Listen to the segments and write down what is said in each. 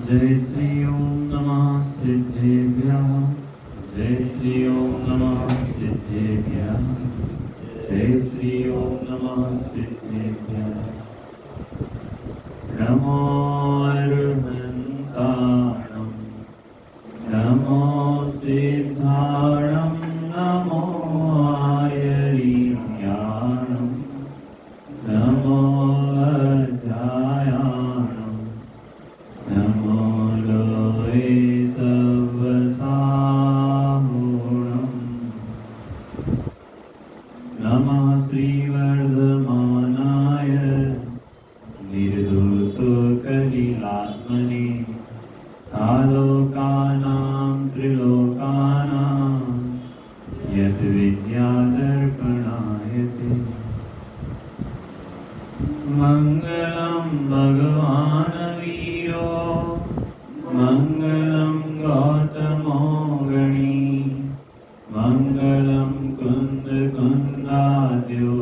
जय श्री ओम नमः सिद्धेभ्यः। जय श्री ओम नमः सिद्धेभ्यः। जय श्री ओम नमः सिद्धेभ्यः। नमो अरहन्ताणं नमो सिद्धाणं नमो आयर्याणं नमो अध्यायाणं नमो लोये सवसाहुणं नमः श्रीवर्धमानाय निर्धूतकलिलात्मने आलोकानां त्रिलोकानां यत् विद्यादर्पणायते। मङ्गलं भगवान् वीरो मङ्गलं गौतमो गणी मङ्गलं कुन्दकुन्दाद्यो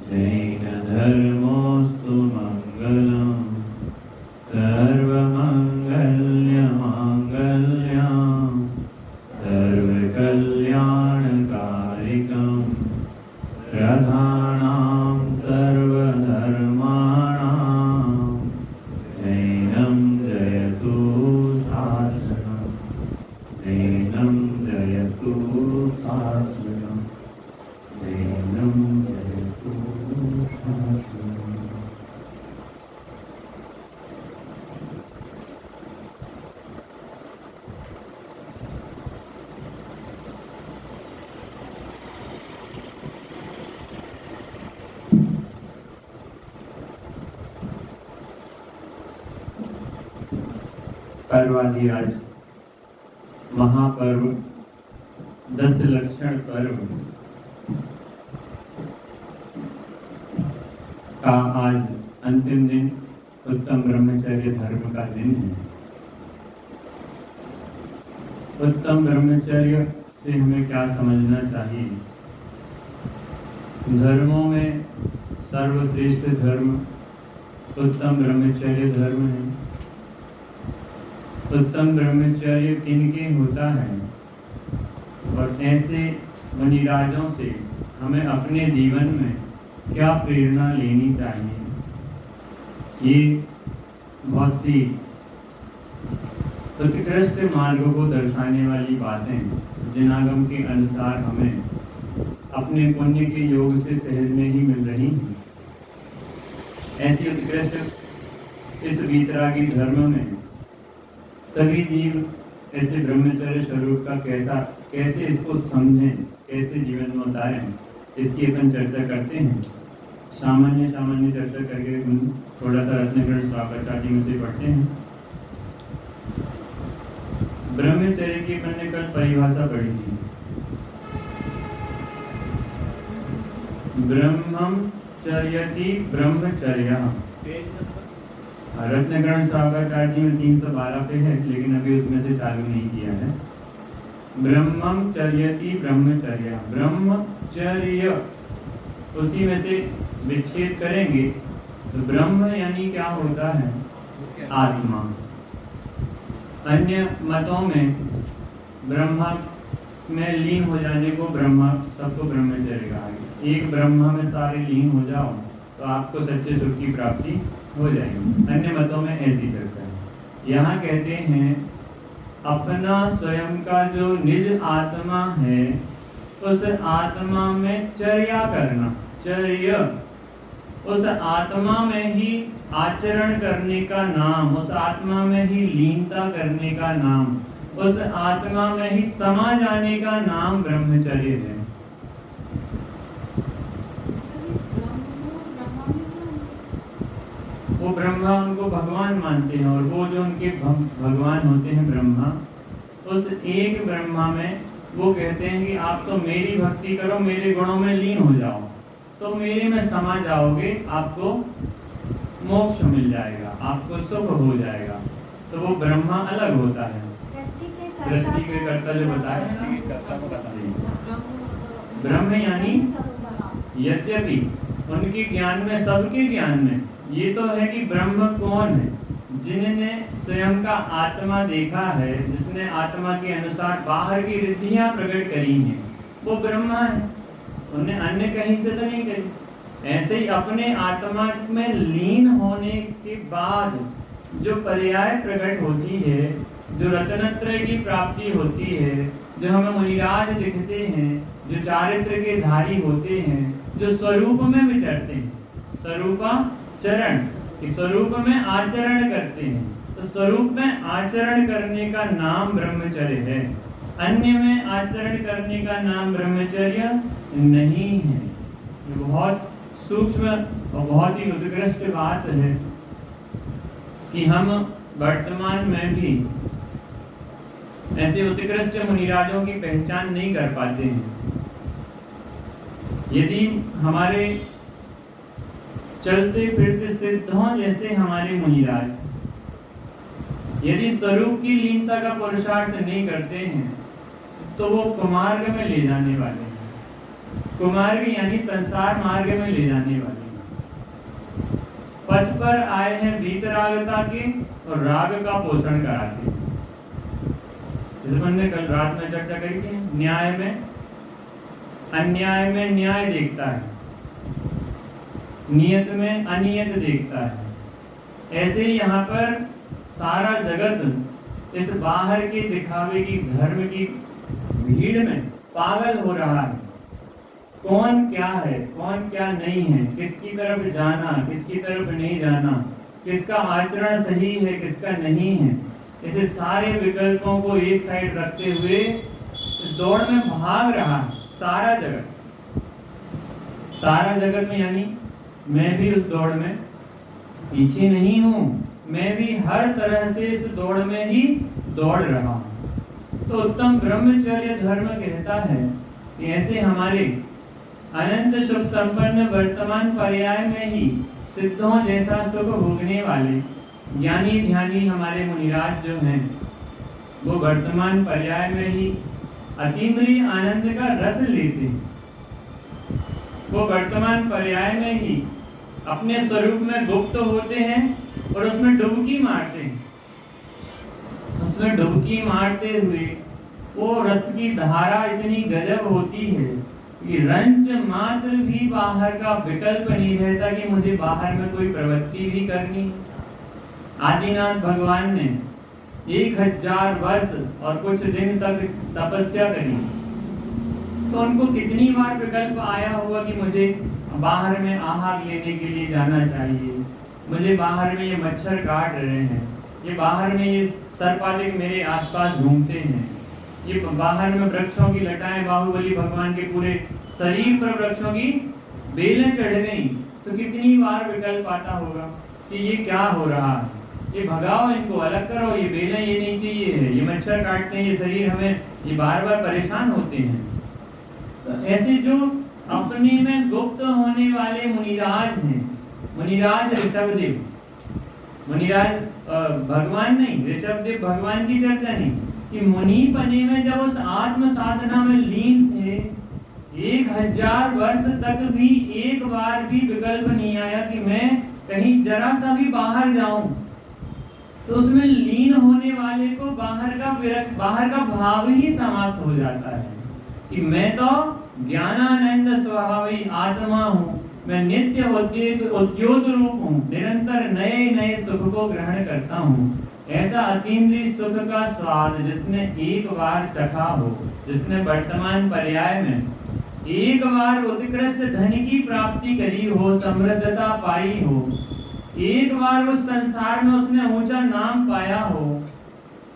जैनधर्मोऽस्तु मङ्गलम् सर्वमङ्गल्यमाङ्गल्यं सर्वकल्याणकारिकं प्रधानं सर्वधर्माणां जैनं जयतु शासनं जैनं जयतु शासनं जैनं जयतु शासनं। पर्वाधिराज महापर्व 10 लक्षण पर्व का आज अंतिम दिन उत्तम ब्रह्मचर्य धर्म का दिन है। उत्तम ब्रह्मचर्य से हमें क्या समझना चाहिए? धर्मों में सर्वश्रेष्ठ धर्म उत्तम ब्रह्मचर्य धर्म है। उत्तम ब्रह्मचर्य किनके होता है और ऐसे मुनिराजों से हमें अपने जीवन में क्या प्रेरणा लेनी चाहिए? ये बहुत सी उत्कृष्ट मार्ग को दर्शाने वाली बातें जिनागम के अनुसार हमें अपने पुण्य के योग से सहज में ही मिल रही हैं। ऐसी उत्कृष्ट इस वीतरागी धर्म में सभी जीव ऐसे ब्रह्मचर्य स्वरूप का कैसे इसको समझें, कैसे जीवन में उतारें, इसकी अपन चर्चा करते हैं। सामान्य चर्चा करके हम थोड़ा सा रत्नगढ़ स्वागतादि में से पढ़ते हैं। ब्रह्मचर्य की अपन ने कल परिभाषा पढ़ी थी। ब्रह्मचर्यति ब्रह्मचर्या। रत्नगण स्वागतादि में 312 पे है, लेकिन अभी उसमें से चालू नहीं किया है। ब्रह्मचर्यति ब्रह्मचर्या। ब्रह्मचर्य उसी में से विच्छेद करेंगे तो ब्रह्म यानी क्या होता है? आत्मा। अन्य मतों में ब्रह्मा में लीन हो जाने को सबको ब्रह्मचर्य कहा गया। एक ब्रह्मा में सारे लीन हो जाओ तो आपको सच्चे सुख की प्राप्ति हो जाएगी। अन्य मतों में ऐसी चर्चा है। यहाँ कहते हैं अपना स्वयं का जो निज आत्मा है उस आत्मा में चर्या करना, चर्य उस आत्मा में ही आचरण करने का नाम, उस आत्मा में ही लीनता करने का नाम, उस आत्मा में ही समा जाने का नाम ब्रह्मचर्य है। वो ब्रह्मा उनको भगवान मानते हैं और वो जो उनके भगवान होते हैं ब्रह्मा, उस एक ब्रह्मा में वो कहते हैं कि आप तो मेरी भक्ति करो, मेरे गुणों में लीन हो जाओ, तो मेरे में समा जाओगे, आपको मोक्ष मिल जाएगा, आपको सुख हो जाएगा। तो वो ब्रह्मा अलग होता है। सृष्टि के कर्ता जो बताया ब्रह्म यानी यद्यपि उनके ज्ञान में, सबके ज्ञान में ये तो है कि ब्रह्म कौन है? जिन्होंने स्वयं का आत्मा देखा है, जिसने आत्मा के अनुसार बाहर की रिद्धियां प्रकट करी हैं, वो ब्रह्मा है। उन्हें अन्य कहीं से तो नहीं करी। ऐसे ही अपने आत्मा में लीन होने के बाद जो पर्याय प्रकट होती है, जो रत्नत्रय की प्राप्ति होती है, जो हमें मुनिराज दिखते हैं, जो चारित्र के धारी होते हैं, जो स्वरूप में विचरते हैं, स्वरूपाचरण, स्वरूप में आचरण करते हैं, तो स्वरूप में आचरण करने का नाम ब्रह्मचर्य है। अन्य में आचरण करने का नाम ब्रह्मचर्य नहीं है। ये बहुत सूक्ष्म और बहुत ही उत्कृष्ट बात है कि हम वर्तमान में भी ऐसे उत्कृष्ट मुनिराजों की पहचान नहीं कर पाते हैं। यदि हमारे चलते फिरते सिद्धों जैसे हमारे मुनिराज यदि स्वरूप की लीनता का पुरुषार्थ नहीं करते हैं, तो वो कुमार्ग में ले जाने वाले हैं। कुमार्ग यानी संसार मार्ग में ले जाने वाले हैं। पथ पर आए हैं वीतरागता के और राग का पोषण कराते। जैसे हमने कल रात में चर्चा करी थी, न्याय में अन्याय में न्याय देखता है, नियत में अनियत देखता है। ऐसे ही यहाँ पर सारा जगत इस बाहर के दिखावे की, धर्म की भीड़ में पागल हो रहा है। कौन क्या है, कौन क्या नहीं है, किसकी तरफ जाना, किसकी तरफ नहीं जाना, किसका आचरण सही है, किसका नहीं है, ऐसे सारे विकल्पों को एक साइड रखते हुए दौड़ में भाग रहा है सारा जगत। सारा जगत में यानी मैं भी उस दौड़ में पीछे नहीं हूँ, मैं भी हर तरह से इस दौड़ में ही दौड़ रहा हूँ। तो उत्तम ब्रह्मचर्य धर्म कहता है कि ऐसे हमारे अनंत सुख संपन्न वर्तमान पर्याय में ही सिद्धों जैसा सुख भोगने वाले ज्ञानी ध्यानी हमारे मुनिराज जो हैं, वो वर्तमान पर्याय में ही अतीन्द्रिय आनंद का रस लेते हैं। वो वर्तमान पर्याय में ही अपने स्वरूप में गुप्त होते हैं और उसमें डुबकी मारते हैं। उसमें डुबकी मारते हुए वो रस की धारा इतनी गजब होती है कि रंच मात्र भी बाहर का विकल्प नहीं रहता कि मुझे बाहर में कोई प्रवृत्ति भी करनी। आदिनाथ भगवान ने 1000 वर्ष और कुछ दिन तक तपस्या करी, तो उनको कितनी बार विकल्प आया होगा कि मुझे बाहर में आहार लेने के लिए जाना चाहिए, मुझे बाहर में ये मच्छर काट रहे हैं, ये बाहर में ये सर्पादिक मेरे आसपास घूमते हैं, ये बाहर में वृक्षों की लटाएं, बाहुबली भगवान के पूरे शरीर पर वृक्षों की बेलें चढ़ गई, तो कितनी बार विकल्प आता होगा कि ये क्या हो रहा है, ये भगाओ, इनको अलग करो, ये बेलें ये नहीं चाहिए है, ये मच्छर काटते हैं, ये शरीर हमें ये बार बार परेशान होते हैं। तो ऐसे जो अपने में गुप्त होने वाले मुनिराज हैं, मुनिराज ऋषभदेव, मुनिराज भगवान नहीं, ऋषभदेव भगवान की चर्चा नहीं, कि मुनि बने में जब उस आत्म साधना में लीन थे, 1000 वर्ष तक भी एक बार भी विकल्प नहीं आया कि मैं कहीं जरा सा भी बाहर जाऊं। तो उसमें लीन होने वाले को बाहर का भाव ही समाप्त हो जाता है कि मैं तो ज्ञानानंद स्वभावी आत्मा हूँ, मैं नित्य उद्योत रूप हूँ, निरंतर नए नए सुख को ग्रहण करता हूँ। ऐसा अतीन्द्रिय सुख का स्वाद जिसने एक बार चखा हो, जिसने वर्तमान पर्याय में एक बार उत्कृष्ट धन की प्राप्ति करी हो, समृद्धता पाई हो, एक बार उस संसार में उसने ऊंचा नाम पाया हो,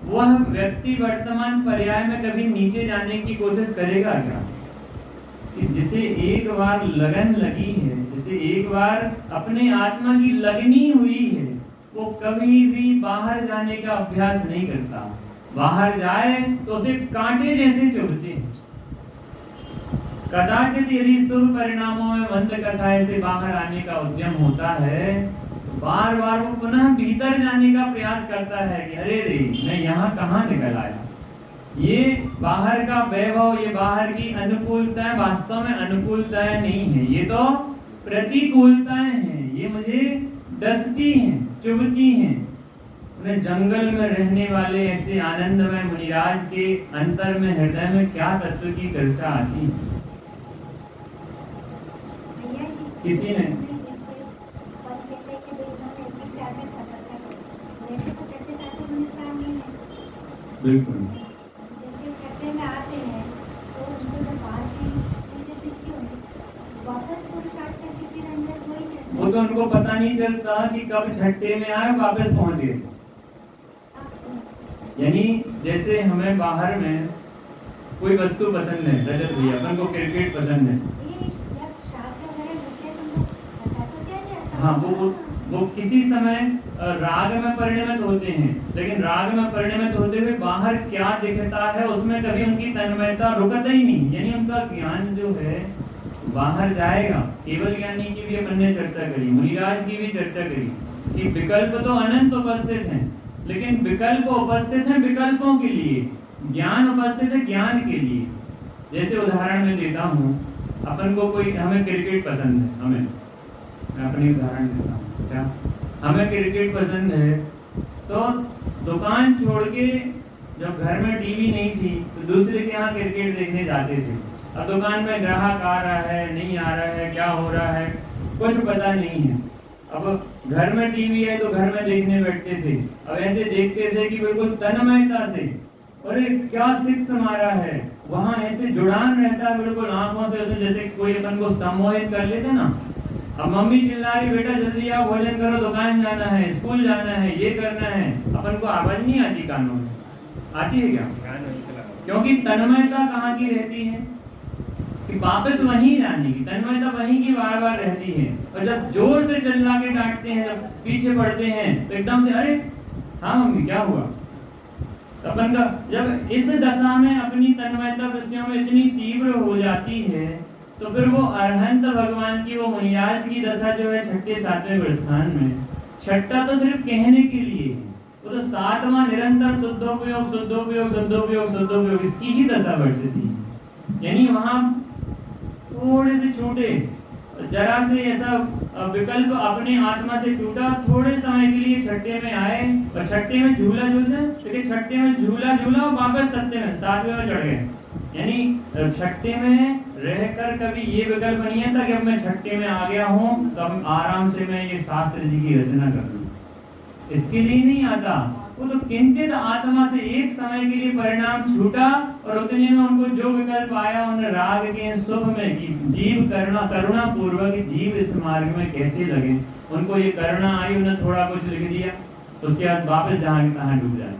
वह व्यक्ति वर्तमान पर्याय में कभी नीचे जाने की कोशिश करेगा क्या? कि जिसे एक बार लगन लगी है, जिसे एक बार अपने आत्मा की लगनी हुई है, वो कभी भी बाहर जाने का अभ्यास नहीं करता। बाहर जाए तो उसे कांटे जैसे चुभते हैं। कदाचित यदि शुभ परिणामों में मंद कसाय से बाहर आने का उद्यम होता है, तो बार बार वो पुनः भीतर जाने का प्रयास करता है कि अरे रे, मैं यहाँ कहाँ निकल आया। ये बाहर का वैभव, ये बाहर की अनुकूलताएं वास्तव में अनुकूलताएं नहीं है, ये तो प्रतिकूलताएं हैं। ये मुझे डसती हैं, चुभती हैं। उन्हें जंगल में रहने वाले ऐसे आनंदमय मुनिराज के अंतर में, हृदय में क्या तत्व की चर्चा आती है? किसी ने बिल्कुल जैसे छठे में आते हैं तो उनको जब बाहर की चीजें दिखती होंगी, वापस को स्टार्ट करके फिर अंदर वही छठे, वो तो उनको पता नहीं चलता कि कब छठे में आए वापस पहुंच गए। यानी जैसे हमें बाहर में कोई वस्तु पसंद है, रजत भैया अपन को क्रिकेट पसंद है, ये जब शास्त्र वगैरह लिखते तुमको पता तो चल जाता। हाँ, वो किसी समय राग में परिणमित होते हैं, लेकिन राग में परिणमित होते हुए बाहर क्या दिखता है उसमें कभी उनकी तन्मयता रुकता ही नहीं। यानी उनका ज्ञान जो है बाहर जाएगा। केवल ज्ञानी की भी अपन ने चर्चा करी, मुनिराज की भी चर्चा करी कि विकल्प तो अनंत उपस्थित हैं, लेकिन विकल्प उपस्थित हैं विकल्पों के लिए, ज्ञान उपस्थित है ज्ञान के लिए। जैसे उदाहरण मैं देता हूँ, अपन को कोई, हमें क्रिकेट पसंद है, हमें, मैं अपनी उदाहरण देता हूँ, क्या हमें क्रिकेट पसंद है तो दुकान छोड़ के जब घर में टीवी नहीं थी तो दूसरे के यहाँ क्रिकेट देखने जाते थे। अब दुकान में ग्राहक आ रहा है, नहीं आ रहा है, क्या हो रहा है, कुछ पता नहीं है। अब घर में टीवी है तो घर में देखने बैठते थे। अब ऐसे देखते थे कि बिल्कुल तन्मयता से, अरे क्या सिक्स मारा है, वहाँ ऐसे जुड़ान रहता है बिल्कुल आंखों से, जैसे कोई अपन को सम्मोहित कर लेते ना। अब मम्मी चिल्ला रही, बेटा जल्दी आओ, भोजन करो, दुकान जाना है, स्कूल जाना है, ये करना है, अपन को आवाज नहीं आती कानों में, आती है क्या? क्योंकि तन्मयता कहाँ की रहती है कि वापस वहीं जाने की, तन्मयता वहीं की बार बार रहती है। और जब जोर से चिल्ला के डांटते हैं, जब पीछे पड़ते हैं तो एकदम से अरे हाँ मम्मी क्या हुआ। अपन का जब इस दशा में अपनी तन्मयता विषयों में इतनी तीव्र हो जाती है तो फिर वो अरहंत भगवान की वो मुनिराज की दशा जो है छठे सातवें वर्षस्थान में, छठा तो सिर्फ कहने के लिए है, वो तो सातवां निरंतर शुद्धोपयोग शुद्धोपयोग शुद्धोपयोग शुद्धोपयोग इसकी ही दशा वर्षती है। यानी वहाँ थोड़े से छोटे जरा से ऐसा विकल्प अपने आत्मा से टूटा, थोड़े समय के लिए छठे में आए और छठे में झूला झूलना, लेकिन छठे में झूला झूला और वापस सत्य में सातवें में चढ़ गए। यानी छठे में रहकर कभी ये विकल्प नहीं है था कि अब मैं छठे में आ गया हूँ तो अब आराम से मैं ये शास्त्र जी की रचना कर लूँ, इसके लिए नहीं आता। वो तो किंचित आत्मा से एक समय के लिए परिणाम छूटा और उतने में उनको जो विकल्प आया उन्हें राग के शुभ में कि जीव करुणा पूर्वक जीव इस मार्ग में कैसे लगे, उनको ये करुणा आई, उन्हें थोड़ा कुछ लिख दिया, उसके बाद वापस जहाँ तहाँ डूब जाते हैं।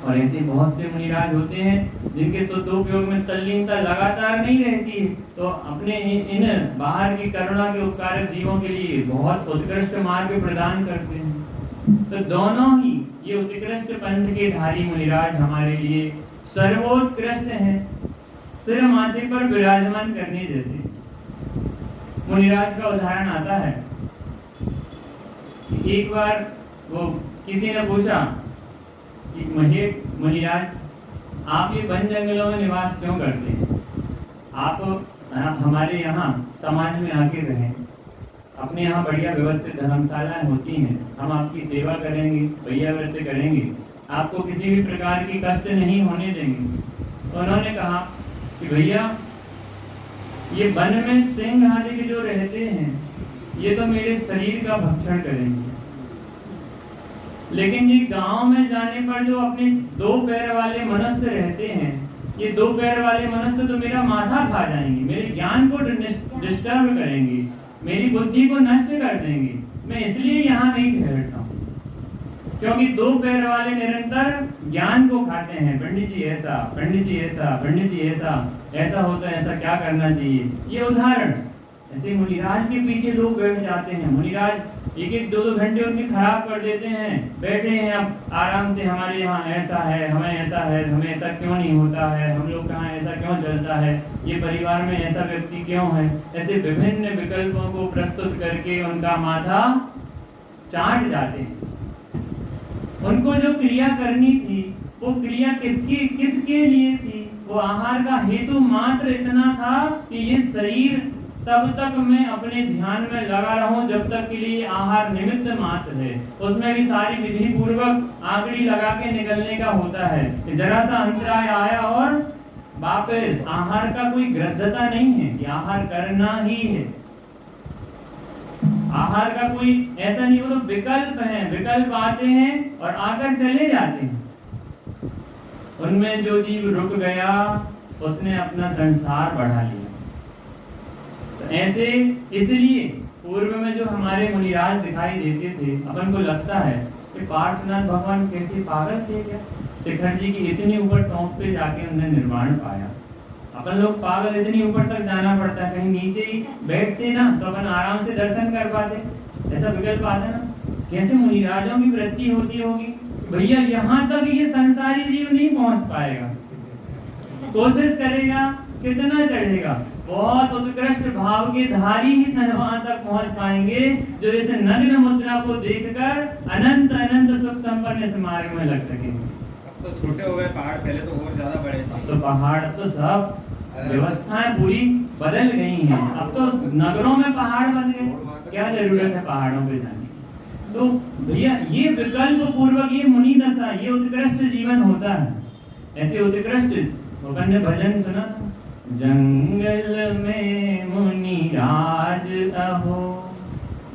और ऐसे बहुत से मुनिराज होते हैं जिनके शुद्धोपयोग में तल्लीनता लगातार नहीं रहती है, तो अपने इन बाहर की करुणा के उपकारक जीवों के लिए बहुत उत्कृष्ट मार्ग प्रदान करते हैं। तो दोनों ही ये उत्कृष्ट पंथ के धारी मुनिराज हमारे लिए सर्वोत्कृष्ट हैं, सिर माथे पर विराजमान करने जैसे। मुनिराज का उदाहरण आता है कि एक बार वो किसी ने पूछा कि मुनिराज आप ये वन जंगलों में निवास क्यों करते हैं, आप हमारे यहाँ समाज में आके रहें, अपने यहाँ बढ़िया व्यवस्थित धर्मशालाएं होती हैं, हम आपकी सेवा करेंगे, भैया व्रत करेंगे, आपको किसी भी प्रकार की कष्ट नहीं होने देंगे। तो उन्होंने कहा कि भैया ये वन में सिंह आदि के जो रहते हैं ये तो मेरे शरीर का भक्षण करेंगे, लेकिन ये गांव में जाने पर जो अपने दो पैर वाले मनुष्य रहते हैं, ये दो पैर वाले मनुष्य तो मेरा माथा खा जाएंगे, मेरे ज्ञान को डिस्टर्ब करेंगे, मेरी बुद्धि को नष्ट कर देंगे। मैं इसलिए यहाँ नहीं ठहरता हूँ, क्योंकि दो पैर वाले निरंतर ज्ञान को खाते हैं। पंडित जी ऐसा, पंडित जी ऐसा, पंडित जी ऐसा, ऐसा होता है, ऐसा क्या करना चाहिए, ये उदाहरण। ऐसे मुनिराज के पीछे लोग बैठ जाते हैं, मुनिराज एक एक दो दो घंटे उनके खराब कर देते हैं, बैठे हैं अब आराम से, हमारे यहाँ ऐसा है, हमें ऐसा है, हमें ऐसा क्यों नहीं होता है, हम लोग कहाँ ऐसा क्यों चलता है, ये परिवार में ऐसा व्यक्ति क्यों है। ऐसे विभिन्न विकल्पों को प्रस्तुत करके उनका माथा चाट जाते हैं। उनको जो क्रिया करनी थी वो क्रिया किसके लिए थी, वो आहार का हेतु मात्र इतना था कि ये शरीर तब तक मैं अपने ध्यान में लगा रहूं जब तक के लिए आहार निमित्त मात्र है। उसमें भी सारी विधि पूर्वक आंगड़ी लगा के निकलने का होता है कि जरा सा अंतराय आया और वापस। आहार का कोई गृद्धता नहीं है कि आहार करना ही है। आहार का कोई ऐसा नहीं, वो तो विकल्प है, विकल्प आते हैं और आकर चले जाते हैं। उनमें जो जीव रुक गया उसने अपना संसार बढ़ा लिया। तो ऐसे इसलिए पूर्व में जो हमारे मुनिराज दिखाई देते थे, अपन को लगता है कि पार्श्वनाथ भगवान कैसे पागल थे क्या, शिखर जी की इतनी ऊपर टॉप पे जाके उन्हें निर्वाण पाया। अपन लोग पागल, इतनी ऊपर तक जाना पड़ता है, कहीं नीचे ही बैठते ना तो अपन आराम से दर्शन कर पाते। ऐसा विकल्प आता ना, कैसे मुनिराजों की वृत्ति होती होगी भैया यहाँ तक ये संसारी जीव नहीं पहुंच पाएगा, कोशिश करेगा कितना चढ़ेगा। बहुत उत्कृष्ट भाव के धारी ही वहां तक पहुंच पाएंगे जो इस नग्न मुद्रा को देखकर अनंत अनंत सुख संपन्न इस मार्ग में लग सकेंगे। अब तो छोटे हो गए पहाड़, पहले तो और ज्यादा बड़े थे। तो पहाड़ तो सब व्यवस्थाएं पूरी बदल गई हैं। अब तो नगरों में पहाड़ बन गए, क्या जरूरत है पहाड़ों पे जाने। तो भैया ये विकल्प पूर्वक ये मुनि दशा, ये उत्कृष्ट जीवन होता है। ऐसे उत्कृष्ट अपन ने भजन सुना था, जंगल में मुनि राज अहो,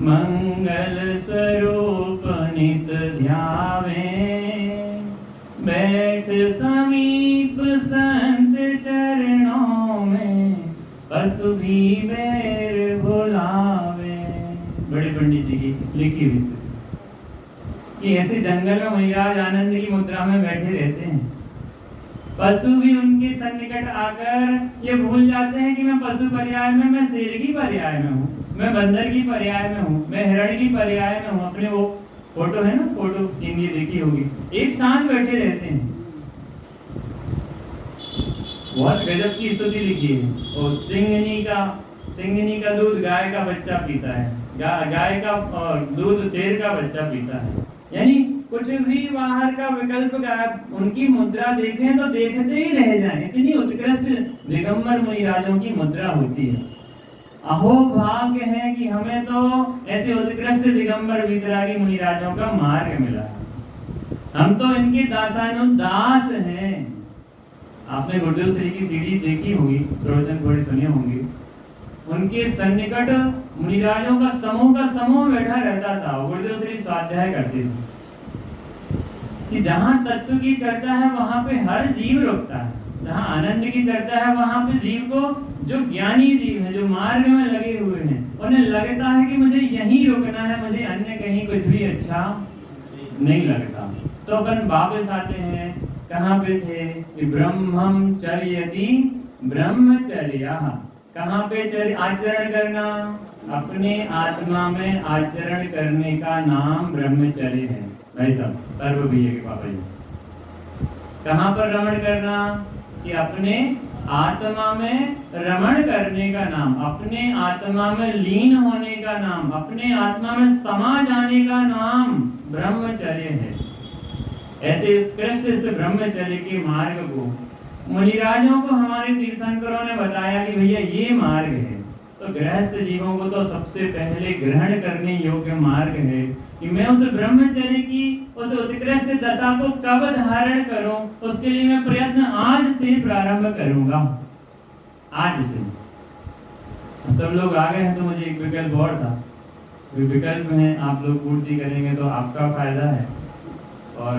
मंगल स्वरूप नित ध्यावे, बैठ समीप संत चरणों में, पशु भी बैर भुलावे। बड़े पंडित जी की लिखी हुई कि ऐसे जंगल में मुनिराज आनंद की मुद्रा में बैठे रहते हैं। पशु भी उनके सन्निकट आकर ये भूल जाते हैं कि मैं पशु पर्याय में, मैं शेर की पर्याय में हूँ, मैं बंदर की पर्याय में हूँ, मैं हिरण की पर्याय में हूँ। अपने वो फोटो है ना, फोटो सीन ये देखी होगी, एक साथ बैठे रहते हैं। बहुत गजब की स्तुति लिखी है। और सिंघनी का दूध गाय का बच्चा पीता है, गाय का दूध शेर का बच्चा पीता है। यानी कुछ भी बाहर का विकल्प का उनकी मुद्रा देखें तो देखते ही रह जाएं। इतनी उत्कृष्ट दिगंबर मुनिराजों की मुद्रा होती है। अहो भाग्य है कि हमें तो ऐसे उत्कृष्ट दिगंबर वितरागी मुनिराजों का मार्ग मिला। हम तो इनके दासानुदास हैं। आपने गुरुदेव श्री की सीढ़ी देखी होगी, प्रवचन थोड़े सुने होंगे। उनके सन्निकट मुनिराजों का समूह बैठा रहता था। गुरुदेव श्री स्वाध्याय करते थे कि जहाँ तत्व की चर्चा है वहाँ पे हर जीव रुकता है, जहाँ आनंद की चर्चा है वहाँ पे जीव को, जो ज्ञानी जीव है, जो मार्ग में लगे हुए हैं, उन्हें लगता है कि मुझे यहीं रुकना है, मुझे अन्य कहीं कुछ भी अच्छा नहीं लगता। तो अपन वापस आते हैं, कहाँ पे थे कि ब्रह्मचर्यति ब्रह्मचर्या। कहाँ पे आचरण करना, अपने आत्मा में आचरण करने का नाम ब्रह्मचर्य है। भाई साहब सर्व भैया के पापा जी, कहाँ पर रमण करना कि अपने आत्मा में रमण करने का नाम, अपने आत्मा में लीन होने का नाम, अपने आत्मा में समा जाने का नाम ब्रह्मचर्य है। ऐसे उत्कृष्ट इस ब्रह्मचर्य के मार्ग को मुनिराजों को हमारे तीर्थंकरों ने बताया कि भैया ये मार्ग है। तो गृहस्थ जीवों को तो सबसे पहले ग्रहण करने योग्य मार्ग है कि मैं उस ब्रह्मचर्य की उस उत्कृष्ट दशा को कब धारण करूं, उसके लिए मैं प्रयत्न आज से प्रारंभ करूंगा। आज से सब लोग आ गए हैं तो मुझे एक विकल्प और था, विकल्प है, आप लोग पूर्ति करेंगे तो आपका फायदा है। और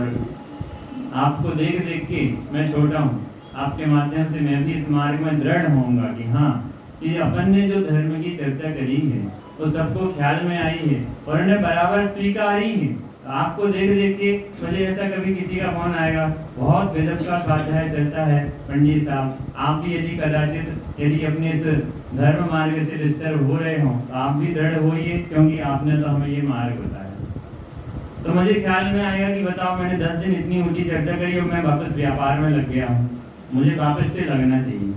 आपको देख देख के मैं छोटा हूँ, आपके माध्यम से मैं भी इस मार्ग में दृढ़ होऊंगा कि हाँ, कि अपन ने जो धर्म की चर्चा करी है वो सबको ख्याल में आई है और उन्हें बराबर स्वीकारी है। तो आपको देख देख के मुझे ऐसा कभी किसी का फोन आएगा, बहुत गजब का स्वाध्याय चलता है पंडित साहब, आप भी यदि कदाचित यदि अपने इस धर्म मार्ग से डिस्टर्ब हो रहे हो तो आप भी दृढ़ होइए, क्योंकि आपने तो हमें ये मार्ग बताया। तो मुझे ख्याल में आएगा कि बताओ, मैंने 10 दिन इतनी ऊंची चर्चा करी और मैं वापस व्यापार में लग गया हूँ, मुझे वापस से लगना चाहिए।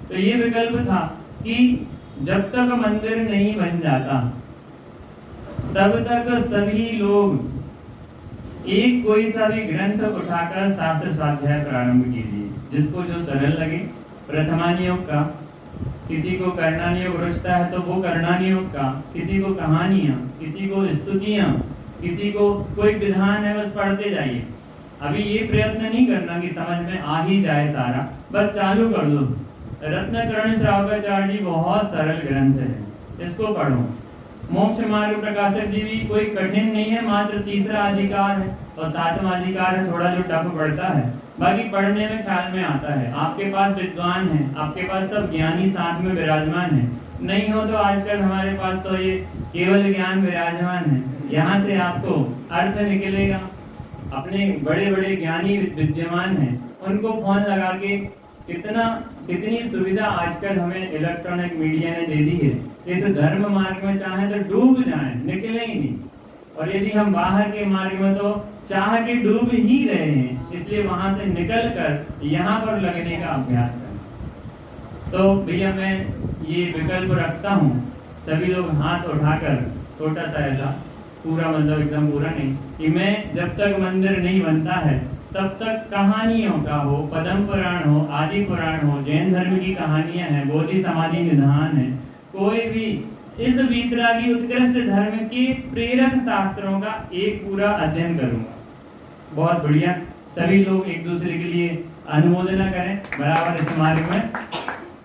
तो ये विकल्प था कि जब तक मंदिर नहीं बन जाता तब तक सभी लोग एक कोई सा भी ग्रंथ उठाकर शास्त्र स्वाध्याय प्रारंभ कीजिए, जिसको जो सरल लगे। प्रथमानियोग का किसी को करणानी योग रुचता है तो वो करणानी योग का, किसी को कहानियाँ, किसी को स्तुतियाँ, किसी को कोई विधान है, बस पढ़ते जाइए। अभी ये प्रयत्न नहीं करना कि समझ में आ ही जाए सारा, बस चालू कर दो। रत्नकरण श्रावकाचार्य जी बहुत सरल ग्रंथ है, इसको पढ़ो। मोक्ष मार्ग प्रकाशक जी भी कोई कठिन नहीं है, मात्र तीसरा अधिकार है और सातवां अधिकार है थोड़ा जो टफ पड़ता है, बाकी पढ़ने में ख्याल में आता है। आपके पास विद्वान है, आपके पास सब ज्ञानी साथ में विराजमान है, नहीं हो तो आजकल हमारे पास तो ये केवल ज्ञान विराजमान है, यहाँ से आपको अर्थ निकलेगा। अपने बड़े बड़े ज्ञानी विद्यमान हैं, उनको फोन लगा के कितनी सुविधा आजकल हमें इलेक्ट्रॉनिक मीडिया ने दे दी है। इस धर्म मार्ग में चाहे तो डूब जाएं, निकले ही नहीं, और यदि हम बाहर के मार्ग में तो चाह के डूब ही रहे हैं, इसलिए वहां से निकल कर यहाँ पर लगने का अभ्यास करें। तो भैया मैं ये विकल्प रखता हूँ, सभी लोग हाथ उठाकर छोटा सा ऐसा, पूरा मतलब एकदम पूरा नहीं, कि मैं जब तक मंदिर नहीं बनता है तब तक कहानियों का हो, पद्म पुराण हो, आदि पुराण हो, जैन धर्म की कहानियां हैं, बोधि समाधि निधान है, कोई भी इस वीतरागी उत्कृष्ट धर्म के प्रेरक शास्त्रों का एक पूरा अध्ययन करूंगा। बहुत बढ़िया, सभी लोग एक दूसरे के लिए अनुमोदना करें, बराबर इस मार्ग में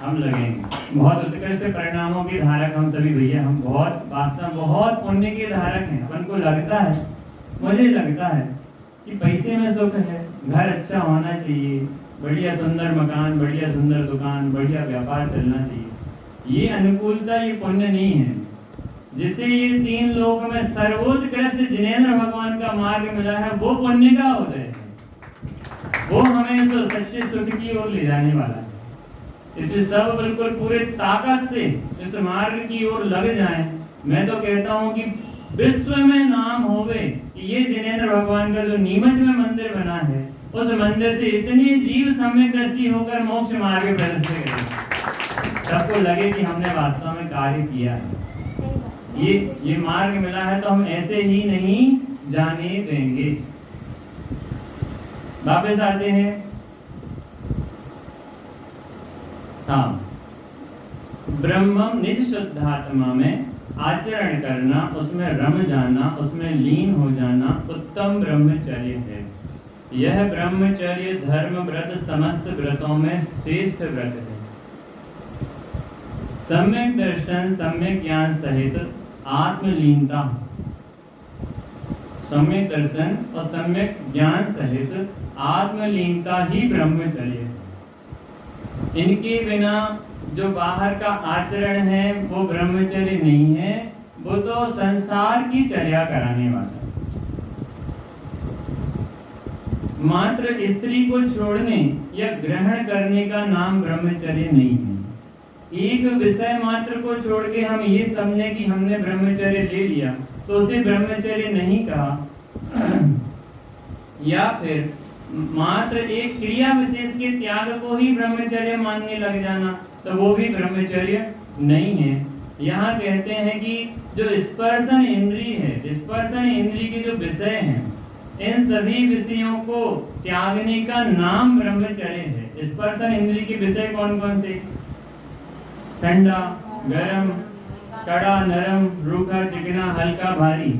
हम लगेंगे। बहुत उत्कृष्ट परिणामों के धारक हम सभी भैया, हम बहुत वास्तव बहुत पुण्य के धारक हैं। अपन को लगता है, मुझे लगता है कि पैसे में सुख है, घर अच्छा होना चाहिए, बढ़िया सुंदर मकान, बढ़िया सुंदर दुकान, बढ़िया व्यापार चलना चाहिए। ये अनुकूलता, ये पुण्य नहीं है। जिसे ये तीन लोक में सर्वोत्कृष्ट जिनेंद्र भगवान का मार्ग मिला है, वो पुण्य का उदय है, वो हमें इस सच्चे सुख की ओर ले जाने वाला है। इसलिए सब बिल्कुल पूरे ताकत से इस मार्ग की ओर लग जाएं। मैं तो कहता हूँ कि विश्व में नाम होवे कि ये जिनेंद्र भगवान का जो नीमच में मंदिर बना है, उस मंदिर से इतने जीव सम्यक दृष्टि होकर मोक्ष मार्ग प्रवेश करें, सबको लगे कि हमने वास्तव में कार्य किया है। ये मार्ग मिला है तो हम ऐसे ही नहीं जाने देंगे। वापस आते हैं। हाँ, ब्रह्मम निज शुद्धात्मा में आचरण करना, उसमें रम जाना, उसमें लीन हो जाना उत्तम ब्रह्मचर्य है। यह ब्रह्मचर्य धर्म व्रत समस्त व्रतों में श्रेष्ठ व्रत है। सम्यक दर्शन, सम्यक ज्ञान सहित आत्मलीनता, सम्यक दर्शन और सम्यक ज्ञान सहित आत्मलीनता ही ब्रह्मचर्य है। इनके बिना जो बाहर का आचरण है वो ब्रह्मचर्य नहीं है, वो तो संसार की चर्या कराने वाला है। मात्र स्त्री को छोड़ने या ग्रहण करने का नाम ब्रह्मचर्य नहीं है। एक विषय मात्र को छोड़ के हम ये समझे कि हमने ब्रह्मचर्य ले लिया तो उसे ब्रह्मचर्य नहीं कहा, या फिर मात्र एक क्रिया विशेष के त्याग को ही ब्रह्मचर्य मानने लग जाना, तो वो भी ब्रह्मचर्य नहीं है। यहाँ कहते हैं कि जो स्पर्शन इंद्रिय है, स्पर्शन इंद्रिय के जो विषय हैं, इन सभी विषयों को त्यागने का नाम ब्रह्मचर्य है। स्पर्शन इंद्रिय के विषय कौन कौन से? ठंडा, गरम, कड़ा, नरम, रूखा, चिकना, हल्का, भारी,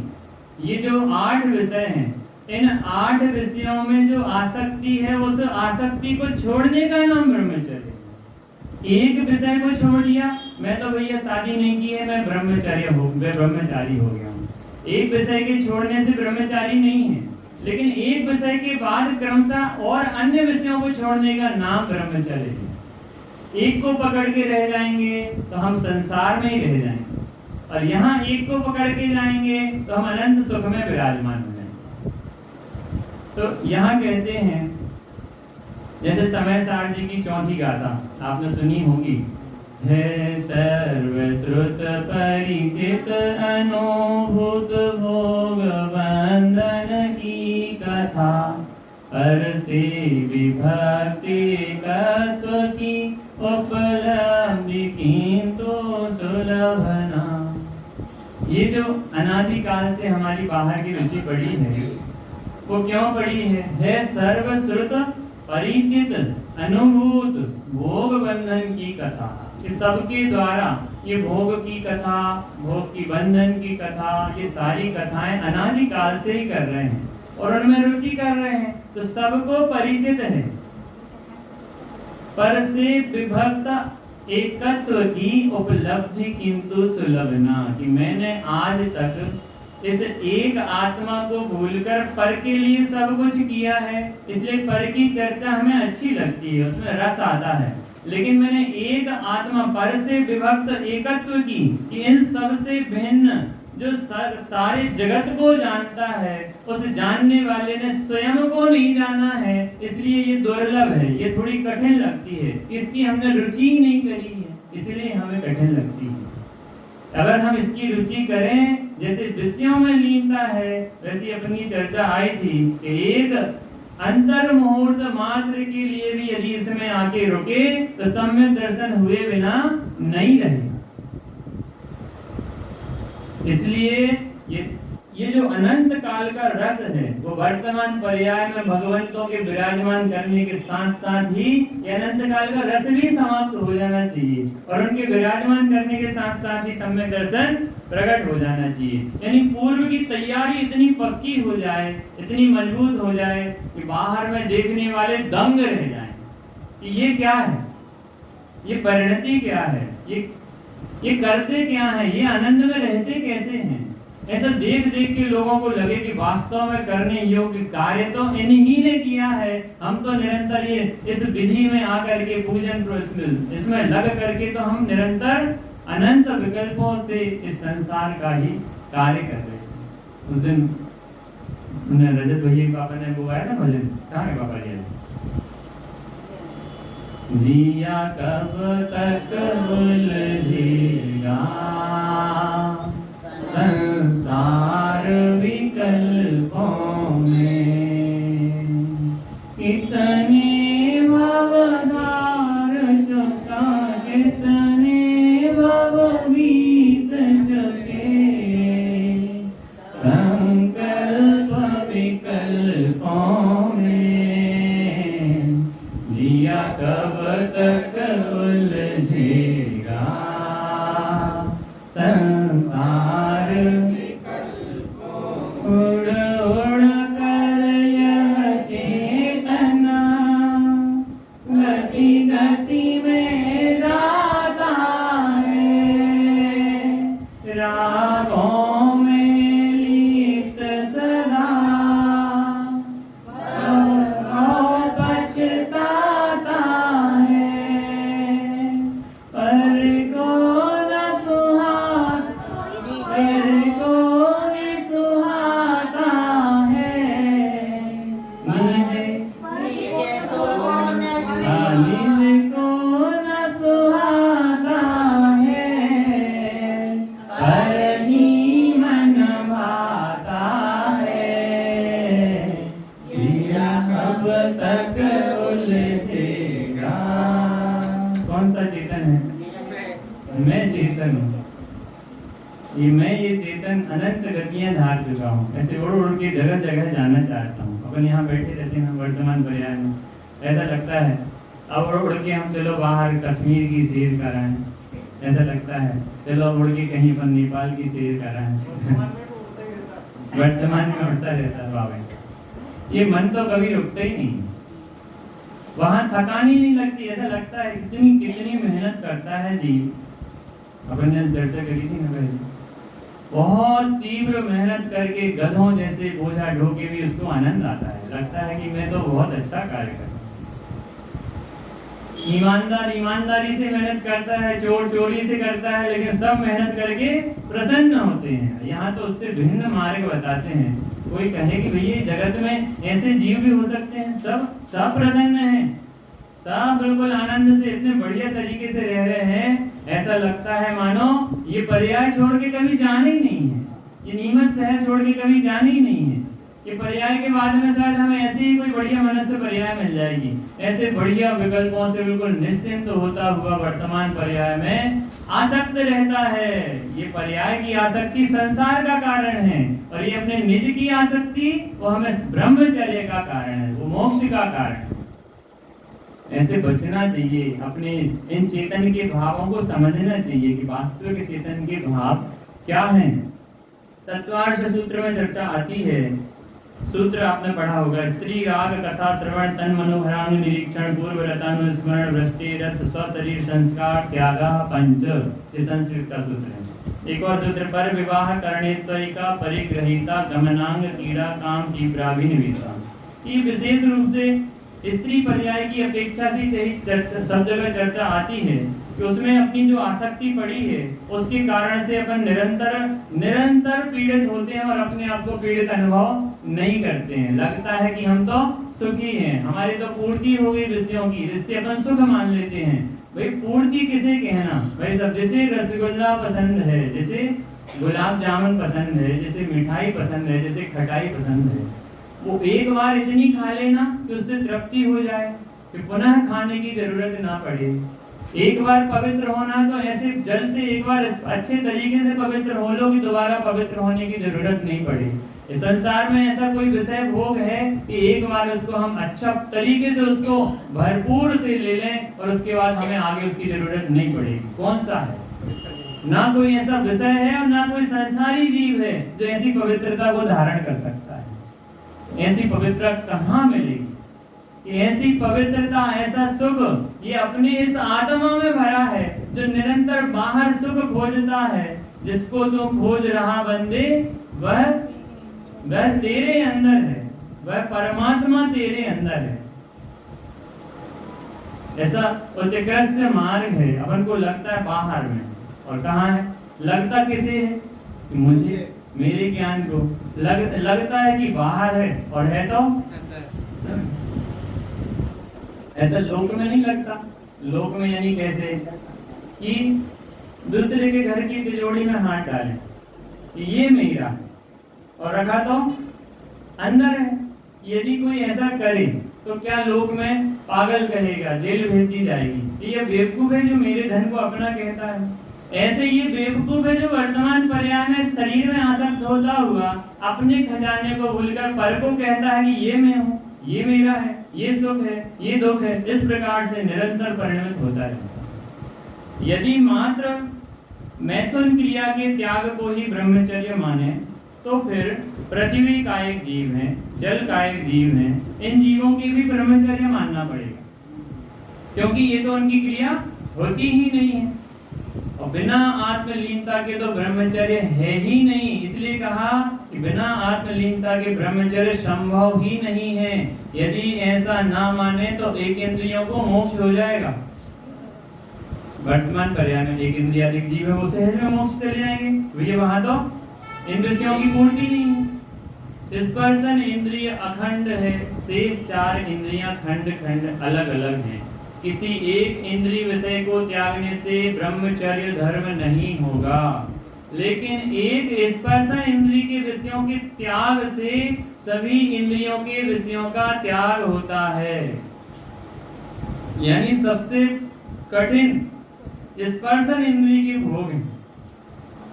ये जो 8 विषय हैं, इन 8 विषयों में जो आसक्ति है, उस आसक्ति को छोड़ने का नाम ब्रह्मचर्य। एक विषय को छोड़ दिया, मैं तो भैया शादी नहीं की है, मैं ब्रह्मचारी हो गया हूँ। एक विषय के छोड़ने से ब्रह्मचारी नहीं है, लेकिन एक विषय के बाद क्रमशः और अन्य विषयों को छोड़ने का नाम ब्रह्मचर्य है। एक को पकड़ के रह जाएंगे तो हम संसार में ही रह जाएंगे, और यहाँ एक को पकड़ के जाएंगे तो हम अनंत सुख में विराजमान हो जाएंगे। तो यहाँ कहते हैं, जैसे समय सार जी की चौथी गाथा आपने सुनी होगी, है सर्वश्रुत परिचित अनुभूत भोग बंधन की कथा, पर से विभक्ति तत्व की उपलब्धि किंतु सुलभना। ये जो अनादिकाल से हमारी बाहर की रुचि पड़ी है, वो क्यों पड़ी है? सर्वश्रुत परिचित अनुभूत भोग बंधन की कथा, कि सबके द्वारा ये भोग की कथा, भोग की बंधन की कथा, ये सारी कथाएं अनादिकाल से ही कर रहे हैं और उनमें रुचि कर रहे हैं, तो सबको परिचित है। पर से विभक्त एकत्व की उपलब्धि किंतु सुलभ ना, कि मैंने आज तक इस एक आत्मा को भूलकर पर के लिए सब कुछ किया है, इसलिए पर की चर्चा हमें अच्छी लगती है, उसमें रस आता है। लेकिन मैंने एक आत्मा पर से विभक्त एकत्व की, कि इन सब से भिन्न जो सारे जगत को जानता है, उस जानने वाले ने स्वयं को नहीं जाना है, इसलिए ये दुर्लभ है, ये थोड़ी कठिन लगती है, इसकी हमने रुचि नहीं करी है, इसलिए हमें कठिन लगती है। अगर हम इसकी रुचि करें, जैसे विषयों में लीनता है, वैसी अपनी चर्चा आई थी कि एक अंतर मुहूर्त मात्र के लिए भी यदि इसमें आके रुके तो सम्यक दर्शन हुए बिना नहीं रहे। इसलिए ये जो अनंत काल का रस है, वो वर्तमान पर्याय में भगवंतों के विराजमान करने के साथ साथ ही ये अनंत काल का रस भी समाप्त हो जाना चाहिए और उनके विराजमान करने के साथ साथ ही सम्यक दर्शन प्रकट हो जाना चाहिए। यानी पूर्व की तैयारी इतनी पक्की हो जाए, इतनी मजबूत हो जाए कि बाहर में देखने वाले दंग रह जाएं कि ये क्या है, ये परिणति क्या है, ये करते क्या है, ये आनंद में रहते कैसे हैं। ऐसा देख देख के लोगों को लगे कि वास्तव में करने योग्य कार्य तो इन्हीं ने किया है, हम तो निरंतर ये इस विधि में आकर के पूजन इसमें लग करके तो हम निरंतर अनंत विकल्पों से इस संसार का ही कार्य कर रहे हैं। उस दिन रजत भैया पापा ने बुलाया ना भजन, कहाँ है पापा जी? जिया कब तक उलझेगा संसार विकल्पों में, कितने भवधार चुका, कितने भवभीत चुके, संकल्प विकल्पों में, जिया कब तक उलझेगा संसार। उड़ उड़ कर यह चेतना गति गति में जाता है, रागों में लिप्त सदा पछताता है, पर को न सुहाता, पर को न सुहाता है, नींद को न सुहाता है, पर ही मन भाता है, जिया कब तक उलझेगा। कौन सा चेतन है? मैं चेतन हूँ। ये चेतन अनंत गतियां धार चुका हूँ, ऐसे उड़ उड़ के जगह जगह जाना चाहता हूँ। अपन यहाँ बैठे रहते हैं वर्तमान पर्याय में, ऐसा लगता है अब उड़ उड़ के हम चलो बाहर कश्मीर की सैर कराएं, ऐसा लगता है चलो उड़ के कहीं पर नेपाल की सैर कराएं। वर्तमान में उड़ता रहता है बाबा, ये मन तो कभी रुकता ही नहीं, वहाँ थकान ही नहीं लगती, ऐसा लगता है कितनी मेहनत करता है जीव। अपन ने चर्चा करी थी ना पहले, बहुत तीव्र मेहनत करके गधों जैसे बोझा ढोके भी उसको आनंद आता है, लगता है कि मैं तो बहुत अच्छा कार्य कर रहा हूं। ईमानदार ईमानदारी से मेहनत करता है, चोर चोरी से करता है, लेकिन सब मेहनत करके प्रसन्न होते हैं। यहाँ तो उससे भिन्न मार्ग बताते हैं। कोई कहे कि भैया जगत में ऐसे जीव भी हो सकते हैं, सब प्रसन्न हैं, सब बिल्कुल आनंद से इतने बढ़िया तरीके से रह रहे हैं, ऐसा लगता है मानो ये पर्याय छोड़ के कभी जाना ही नहीं है, ये नीमच शहर छोड़ के कभी जाना ही नहीं है। ये पर्याय के बाद में शायद हमें ऐसे ही कोई बढ़िया मनुष्य पर्याय मिल जाएगी, ऐसे बढ़िया विकल्पों से बिल्कुल निश्चिंत होता हुआ वर्तमान पर्याय में आसक्त रहता है। ये पर्याय की आसक्ति संसार का कारण है, और ये अपने निज की आसक्ति वो हमें ब्रह्मचर्य का कारण है, वो मोक्ष का कारण है। ऐसे बचना चाहिए, अपने इन चेतन के भावों को समझना चाहिए कि वास्तविक चेतन के भाव क्या हैं। तत्वार्थ सूत्र में चर्चा आती है, सूत्र आपने पढ़ा होगा, स्त्री राग कथा श्रवण तन मनोहरानु निरीक्षण पूर्व रतानुस्मरण वृष्टि रस स्वशरीर संस्कार त्यागा पंच, ये संस्कृत का सूत्र है। एक और सूत्र, पर विवाह करणेत्वरिका परिग्रहिता गमनांग कीड़ा काम तीव्राभिनिवेशा। ये विशेष रूप से स्त्री पर्याय की अपेक्षा की सब जगह चर्चा आती है कि उसमें अपनी जो आसक्ति पड़ी है उसके कारण से अपन निरंतर पीड़ित होते हैं और अपने आप को पीड़ित अनुभव नहीं करते हैं। लगता है कि हम तो सुखी हैं, हमारी तो पूर्ति हो गई विषयों की, जिससे अपन सुख मान लेते हैं। भाई पूर्ति किसे कहना, भाई सब जिसे रसगुल्ला पसंद है, जिसे गुलाब जामुन पसंद है, जिसे मिठाई पसंद है, जिसे खटाई पसंद है, वो एक बार इतनी खा लेना कि उससे तृप्ति हो जाए, कि पुनः खाने की जरूरत ना पड़े। एक बार पवित्र होना तो ऐसे जल से एक बार अच्छे तरीके से पवित्र हो लो कि दोबारा पवित्र होने की जरूरत नहीं पड़े। इस संसार में ऐसा कोई विषय भोग है कि एक बार उसको हम अच्छा तरीके से उसको भरपूर से ले लें और उसके बाद हमें आगे उसकी जरूरत नहीं पड़ेगी। कौन सा है? ना कोई ऐसा विषय है और ना कोई संसारी जीव है जो ऐसी पवित्रता को धारण कर सकता है। ऐसी पवित्रता कहाँ मिलेगी? ऐसी पवित्रता, ऐसा सुख ये अपने इस आत्मा में भरा है जो निरंतर बाहर सुख खोजता है। जिसको तू खोज रहा बंदे वह तेरे अंदर है, वह परमात्मा तेरे अंदर है। ऐसा उत्कृष्ट मार्ग है। अपन को लगता है बाहर में, और कहाँ है? लगता किसे है? कि मुझे, मेरे ज्ञान को लगता है कि बाहर है, और है तो ऐसा लोक में नहीं लगता। लोक में यानी कैसे कि दूसरे के घर की तिजोरी में हाथ डालें कि ये मेरा है, और रखा तो अंदर है। यदि कोई ऐसा करे तो क्या लोक में पागल कहेगा, जेल भेज दी जाएगी। ये बेवकूफ है जो मेरे धन को अपना कहता है। ऐसे ये बेवकूफ है जो वर्तमान पर्याय में शरीर में आसक्त होता हुआ अपने खजाने को भूलकर पर को कहता है कि ये मैं हूँ, ये मेरा है, ये सुख है, ये दुख है। इस प्रकार से निरंतर परिणमित होता है। यदि मात्र मैथुन क्रिया के त्याग को ही ब्रह्मचर्य माने तो फिर पृथ्वी का एक जीव है, जल का एक जीव है, इन जीवों की भी ब्रह्मचर्य मानना पड़ेगा, क्योंकि ये तो उनकी क्रिया होती ही नहीं है। और बिना आत्मलीनता के तो ब्रह्मचर्य है ही नहीं। इसलिए कहा कि बिना आत्मलीनता के ब्रह्मचर्य संभव ही नहीं है। यदि ऐसा ना माने तो एक इंद्रियों को मोक्ष हो जाएगा। वर्तमान पर्याय में एक इंद्रियाधिक जीव है, वो सहज में मोक्ष चले जाएंगे। तो ये वहां तो इंद्रियों की पूर्ति नहीं है। स्पर्शन इंद्रिय अखंड है, शेष चार इंद्रियां खंड खंड अलग अलग हैं। किसी एक इंद्रिय विषय को त्यागने से ब्रह्मचर्य धर्म नहीं होगा, लेकिन एक स्पर्शन इंद्रिय के विषयों के त्याग से सभी इंद्रियों के विषयों का त्याग होता है। यानी सबसे कठिन स्पर्शन इंद्रिय के भोग हैं।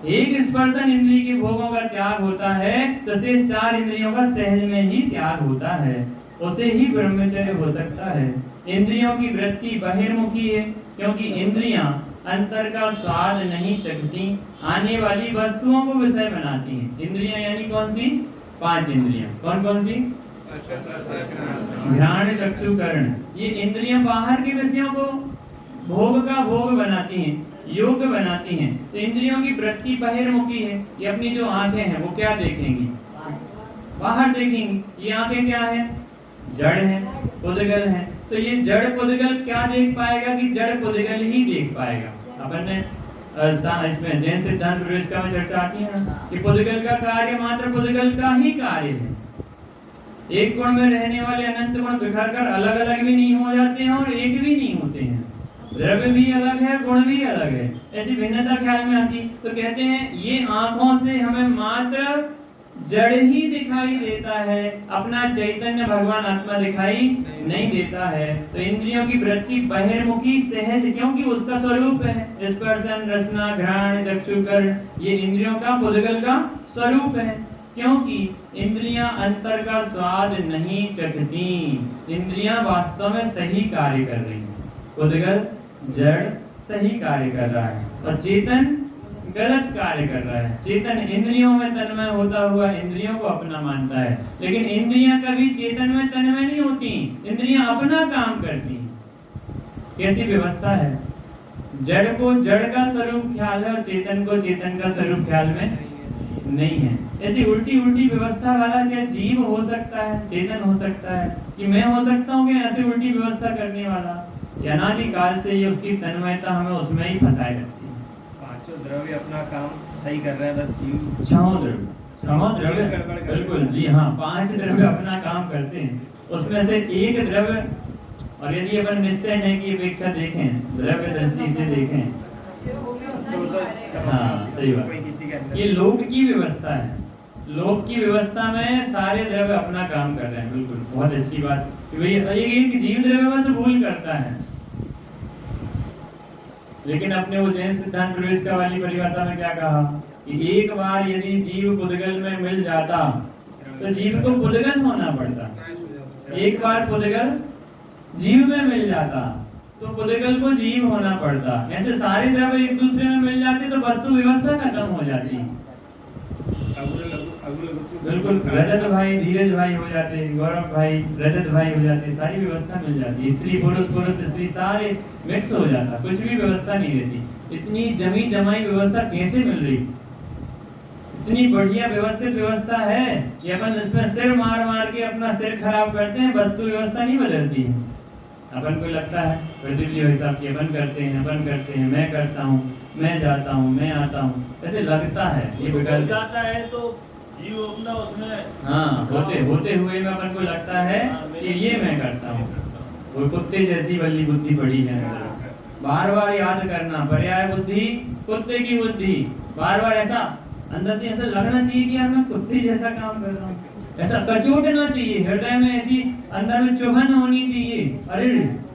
एक स्पर्शन इंद्रिय के भोगों का त्याग होता है तो शेष चार इंद्रियों का सहज में ही त्याग होता है, उसे ही ब्रह्मचर्य हो सकता है। इंद्रियों की वृत्ति बहिर्मुखी है, क्योंकि इंद्रियां अंतर का स्वाद नहीं चखती, आने वाली वस्तुओं को विषय बनाती हैं। इंद्रियां यानी कौन सी? पांच इंद्रियां। कौन कौन सी? घ्राण चक्षु कर्ण। ये इंद्रियां बाहर के विषयों को भोग का भोग बनाती हैं, योग बनाती हैं। तो इंद्रियों की वृत्ति बहिर्मुखी है। ये अपनी जो आंखें हैं वो क्या देखेंगी? बाहर देखेंगी। ये आंखें क्या है? जड़ है, पुद्गल है। तो ये जड़ पुद्गल क्या देख पाएगा? कि जड़ पुद्गल ही देख पाएगा। अपन ने इसमें जैन सिद्धांत प्रवेशिका में चर्चा आती है ना कि पुद्गल का कार्य मात्र पुद्गल का ही कार्य है। एक गुण में रहने वाले अनंत गुण बिखर कर अलग अलग भी नहीं हो जाते हैं और एक भी नहीं होते हैं। द्रव्य भी अलग है, गुण भी अलग है। ऐसी भिन्नता ख्याल में आती। तो कहते हैं ये आंखों से हमें मात्र जड़ ही दिखाई देता है, अपना चैतन्य भगवान आत्मा दिखाई नहीं देता है। तो इंद्रियों की वृत्ति बहिर्मुखी सहज, क्योंकि उसका स्वरूप है स्पर्शन रसना घ्राण चक्षु कर्ण। ये इंद्रियों का पुद्गल का स्वरूप है। क्योंकि इंद्रियां अंतर का स्वाद नहीं चखती। इंद्रियां वास्तव में सही कार्य कर रही हैं, उद्गल जड़ सही कार्य कर रहा है और चेतन गलत कार्य कर रहा है। चेतन इंद्रियों में तन्मय होता हुआ इंद्रियों को अपना मानता है, लेकिन इंद्रियां कभी चेतन में तन्मय नहीं होती, इंद्रियां अपना काम करती हैं। कैसी व्यवस्था है? जड़ को जड़ का स्वरूप ख्याल है और चेतन को चेतन का स्वरूप ख्याल में नहीं है। ऐसी उल्टी उल्टी व्यवस्था वाला क्या जीव हो सकता है, चेतन हो सकता है? कि मैं हो सकता हूँ कि ऐसी उल्टी व्यवस्था करने वाला? अनादि काल से ये उसकी तन्मयता हमें उसमें ही फंसाए रखती है। पांचों द्रव्य अपना काम सही कर रहा है, बस जीव छह द्रव्य बिल्कुल जी हाँ, 5 द्रव्य अपना काम करते हैं, उसमें से एक द्रव्य, और यदि अपन निश्चय नहीं की अपेक्षा देखें, द्रव्य दृष्टि से देखें, हाँ सही बात, ये लोक की व्यवस्था है। लोक की व्यवस्था में सारे द्रव्य अपना काम कर रहे हैं, बिल्कुल बहुत अच्छी बात कि भाई एक जीव द्रव्य बस भूल करता है। लेकिन अपने वो जैन सिद्धांत प्रवेश का वाली परिभाषा में क्या कहा कि एक बार यदि जीव पुद्गल में मिल जाता तो जीव को पुद्गल होना पड़ता। एक बार पुद्गल जीव में मिल जाता तो पुद्गल को जीव होना पड़ता। ऐसे सारे द्रव्य एक दूसरे में मिल जाते तो वस्तु व्यवस्था खत्म हो जाती। बिल्कुल, रजत भाई धीरज भाई हो जाते, गौरव भाई रजत भाई हो जाते, सारी व्यवस्था मिल जाती। स्त्री पुरुष पुरुष स्त्री सारे मिक्स हो जाता, कुछ भी व्यवस्था नहीं रहती। इतनी जमी जमाई व्यवस्था कैसे मिल रही? इतनी बढ़िया व्यवस्थित व्यवस्था है कि अपन इसमें सिर मार मार के अपना सिर खराब करते हैं, वस्तु व्यवस्था नहीं बदलती है। अपन को लगता है प्रदीप जी हिसाब की अपन करते हैं, मैं करता हूँ, मैं जाता हूँ, मैं आता हूँ, ऐसे लगता है। ये बिगड़ जाता है तो जीव अपना उसमें हाँ होते हुए में अपन को लगता है कि ये मैं करता हूँ। वो कुत्ते जैसी बल्ली बुद्धि पड़ी है, बार बार याद करना, पर्याय बुद्धि कुत्ते की बुद्धि, बार बार ऐसा अंदर से ऐसा लगना चाहिए कि यार मैं कुत्ते जैसा काम कर रहा हूँ, ऐसा कचोटना चाहिए हृदय में, ऐसी अंदर में चुभन होनी चाहिए। अरे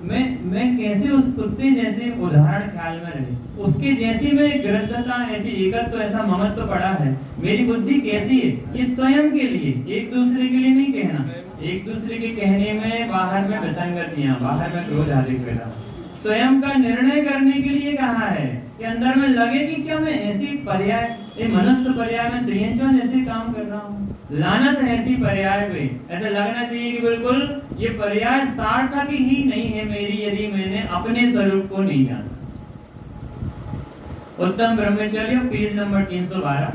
मैं कैसे उस कुत्ते जैसे उदाहरण ख्याल में रहे, उसके जैसी में गृद्धता, ऐसी एकत्व, तो ऐसा ममत्व पड़ा है। मेरी बुद्धि कैसी है? ये स्वयं के लिए, एक दूसरे के लिए नहीं कहना। एक दूसरे के कहने में बाहर में विसंगतियां, बाहर में क्रोध आदि पैदा, स्वयं का निर्णय करने के लिए कहा है कि अंदर में लगे कि क्या मैं ऐसी पर्याय, ये मनुष्य पर्याय में त्रियंचन जैसे काम कर रहा हूँ, लानत है ऐसी पर्याय पे। ऐसा लगना चाहिए कि बिल्कुल ये पर्याय सार्थक ही नहीं है मेरी, यदि मैंने अपने स्वरूप को नहीं जाना। उत्तम ब्रह्मचर्य पेज नंबर 312,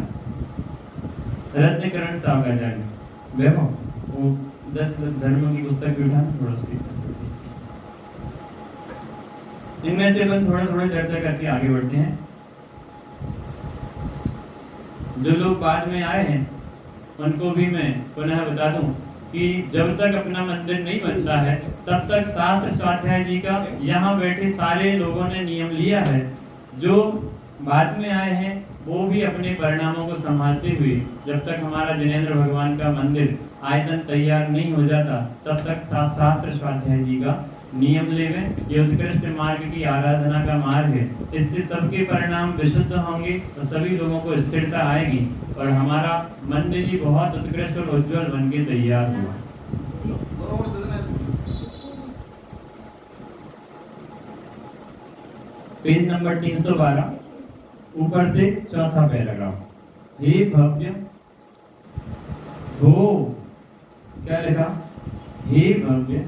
रत्नकरण सावकाचार्य वैभव, वो 10 धर्मों की पुस्तक भी उठाना थोड़ा सा, इनमें से अपन थोड़ा थोड़ा चर्चा करके आगे बढ़ते हैं। जो लोग बाद में आए हैं उनको भी मैं पुनः बता दूं कि जब तक अपना मंदिर नहीं बनता है तब तक शास्त्र स्वाध्याय जी का यहाँ बैठे सारे लोगों ने नियम लिया है। जो बाद में आए हैं वो भी अपने परिणामों को संभालते हुए, जब तक हमारा जिनेंद्र भगवान का मंदिर आयतन तैयार नहीं हो जाता तब तक शास्त्र स्वाध्याय जी का नियम लेवे। ये उत्कृष्ट मार्ग की आराधना का मार्ग है, इससे सबके परिणाम विशुद्ध होंगे और सभी लोगों को स्थिरता आएगी और हमारा मंदिर ही बहुत उत्कृष्ट और उज्जवल बन के तैयार हुआ। पेज नंबर 312, ऊपर से चौथा पैराग्राफ। हे भव्य हो, क्या लिखा? हे भव्य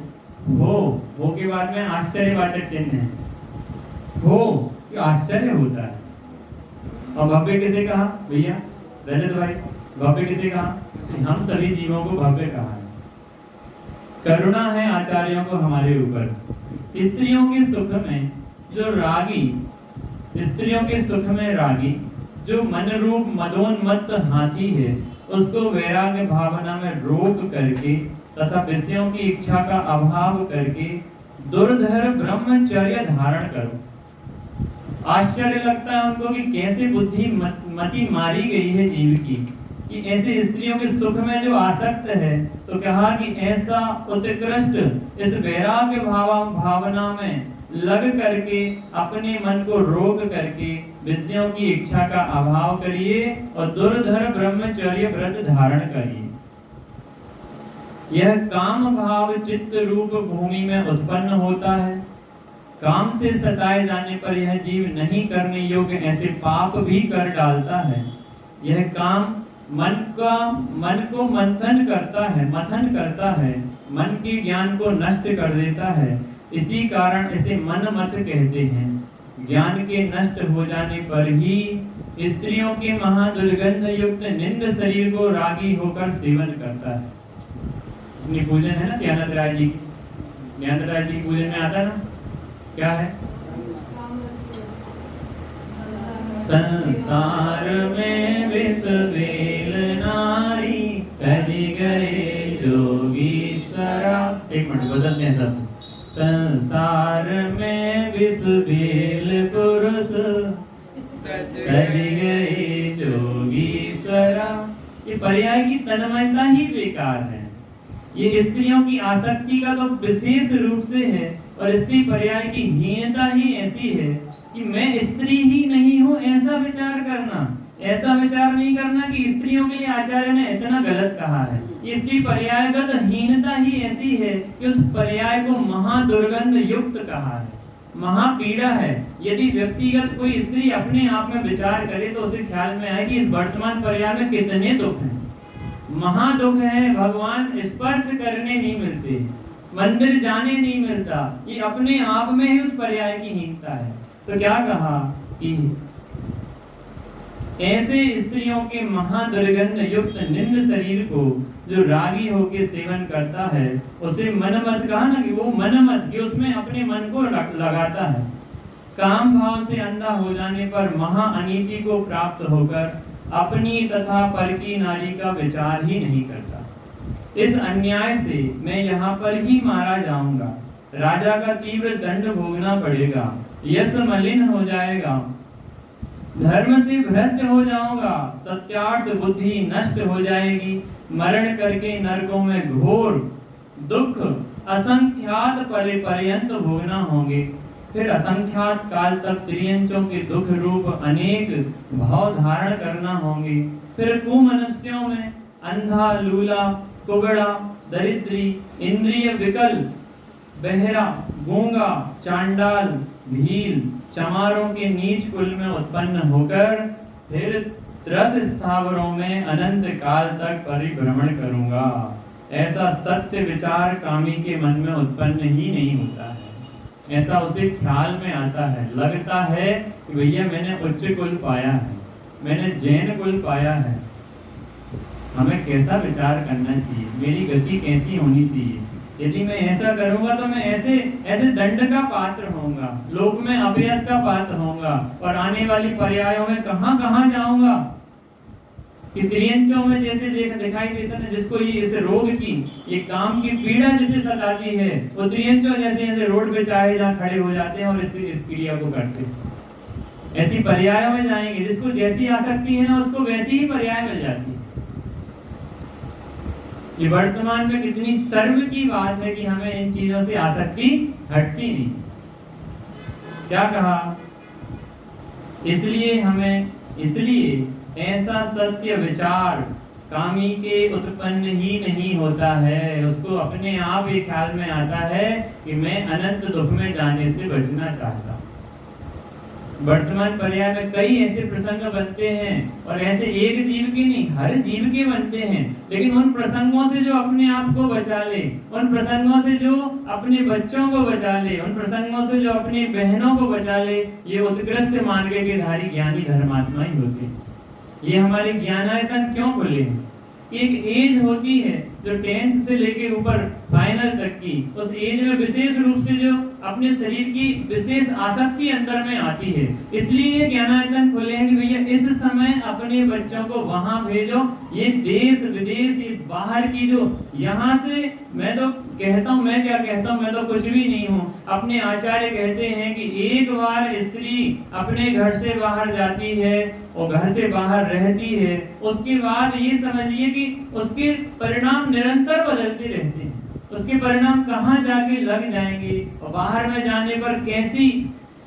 हो के बाद में आश्चर्यवाचक चिन्ह है। हो ये आश्चर्य होता है। और भव्य किसे कहा भैया? रजत भाई, भव्य किसे कहा? हम सभी जीवों को भव्य कहा है। करुणा है आचार्यों को हमारे ऊपर। स्त्रियों के सुख में जो रागी, स्त्रियों के सुख में रागी, जो मन रूप मदोन्मत्त हाथी है, उसको वैराग्य भावना में रोक करके तथा विषयों की इच्छा का अभाव करके दुर्धर ब्रह्मचर्य धारण करो। आश्चर्य लगता है उनको कि कैसे बुद्धि मति मारी गई है जीव की, कि ऐसे स्त्रियों के सुख में जो आसक्त है, तो कहा कि ऐसा उत्कृष्ट इस वैराग्य भावना में लग करके अपने मन को रोक करके विषयों की इच्छा का अभाव करिए और दुर्धर ब्रह्मचर्य व्रत धारण करिए। यह काम भाव चित्त रूप भूमि में उत्पन्न होता है। काम से सताए जाने पर यह जीव नहीं करने योग्य ऐसे पाप भी कर डालता है। यह काम मन को मंथन करता है, मन के ज्ञान को नष्ट कर देता है। इसी कारण इसे मन मत कहते हैं। ज्ञान के नष्ट हो जाने पर ही स्त्रियों के महादुर्गंध युक्त निंद शरीर को रागी होकर सेवन करता है। अपनी पूजन है ना ज्ञानद राय जी की, ज्ञानद राय जी पूजन में आता है ना, क्या है? संसार में विष वेल नारी करी गए जोगीश्वरा। एक मिनट बदलते हैं सब। संसार में विष वेल पुरुष करी गए जोगीश्वरा। ये पर्याय की तन्मयता ही बेकार है। ये स्त्रियों की आसक्ति का तो विशेष रूप से है और स्त्री पर्याय की हीनता ही ऐसी है कि मैं स्त्री ही नहीं हूँ ऐसा विचार करना, ऐसा विचार नहीं करना कि स्त्रियों के लिए आचार्य ने इतना गलत कहा है। ये स्त्री पर्यायगत हीनता ही ऐसी है कि उस पर्याय को महादुर्गंध युक्त कहा है, महापीड़ा है। यदि व्यक्तिगत कोई स्त्री अपने आप में विचार करे तो उसे ख्याल में आए कि इस वर्तमान पर्याय में कितने दुख हैं, महादुख है। भगवान स्पर्श करने नहीं मिलते, मंदिर जाने नहीं मिलता, ये अपने आप में ही उस पर्याय की हीनता है। तो क्या कहा कि ऐसे स्त्रियों के महादुर्गंध युक्त निंद शरीर को जो रागी होके सेवन करता है उसे मनमत कहा ना, कि वो मनमत कि उसमें अपने मन को लगाता है। काम भाव से अंधा हो जाने पर महाअनीति को प्राप्त होकर अपनी तथा पर की नारी का विचार ही नहीं करता। इस अन्याय से मैं यहाँ पर ही मारा जाऊंगा, राजा का तीव्र दंड भोगना पड़ेगा, यश मलिन हो जाएगा, धर्म से भ्रष्ट हो जाऊंगा, सत्यार्थ बुद्धि नष्ट हो जाएगी, मरण करके नरकों में घोर दुख असंख्यात पर्यंत भोगना होंगे। फिर असंख्यात काल तक त्रियंचों के दुख रूप अनेक भाव धारण करना होंगे। फिर कुमनुष्यों में अंधा, लूला, कुबड़ा, दरिद्री, इंद्रिय विकल, बहरा, गूंगा, चांडाल, भील, चमारों के नीच कुल में उत्पन्न होकर फिर त्रस स्थावरों में अनंत काल तक परिभ्रमण करूंगा। ऐसा सत्य विचार कामी के मन में उत्पन्न ही नहीं होता है। ऐसा उसे ख्याल में आता है, लगता है कि भैया मैंने उच्च कुल पाया है, मैंने जैन कुल पाया है, हमें कैसा विचार करना चाहिए, मेरी गति कैसी होनी चाहिए। यदि मैं ऐसा करूंगा तो मैं ऐसे दंड का पात्र होऊंगा, लोक में अपयश का पात्र होऊंगा और आने वाली पर्यायों में कहां जाऊंगा कि त्रियंचों में जैसे दिखाई देता है जिसको ये इस रोग की, ये काम की पीड़ा जिसे सताती है, वो त्रियंचों जैसे रोड पे चाहे जहाँ खड़े हो जाते हैं और इस क्रिया को करते हैं। ऐसी पर्यायों में जाएंगे, जिसको जैसी आसक्ति है ना उसको वैसी ही पर्याय मिल जाती है। ये वर्तमान में कितनी शर्म की बात है कि हमें इन चीजों से आसक्ति हटती नहीं। क्या कहा? इसलिए ऐसा सत्य विचार कामी के उत्पन्न ही नहीं होता है। उसको अपने आप ही ख्याल में आता है कि मैं अनंत दुख में जाने से बचना चाहता हूँ। वर्तमान पर्याय में कई ऐसे प्रसंग बनते हैं और ऐसे एक जीव के नहीं, हर जीव के बनते हैं। लेकिन उन प्रसंगों से जो अपने आप को बचा ले, उन प्रसंगों से जो अपने बच्चों को बचा ले, उन प्रसंगों से जो अपनी बहनों को बचा ले, ये उत्कृष्ट मार्ग के धारी ज्ञानी धर्मात्मा ही होते हैं। ये हमारे ज्ञानायतन क्यों खुले हैं? एक एज होती है जो 10th से लेके ऊपर फाइनल तक की, उस एज में विशेष रूप से जो अपने शरीर की विशेष आसक्ति अंदर में आती है। इसलिए ये ज्ञानायतन खुले हैं कि भैया इस समय अपने बच्चों को वहां भेजो। ये देश विदेश, ये बाहर की जो, यहाँ से मैं तो कहता हूँ, मैं क्या कहता हूँ, मैं तो कुछ भी नहीं हूँ। अपने आचार्य कहते हैं कि एक बार स्त्री अपने घर से बाहर जाती है और घर से बाहर रहती है, उसके बाद ये समझिए कि उसके परिणाम निरंतर बदलते रहते हैं। उसके परिणाम कहाँ जाके लग जाएंगे और बाहर में जाने पर कैसी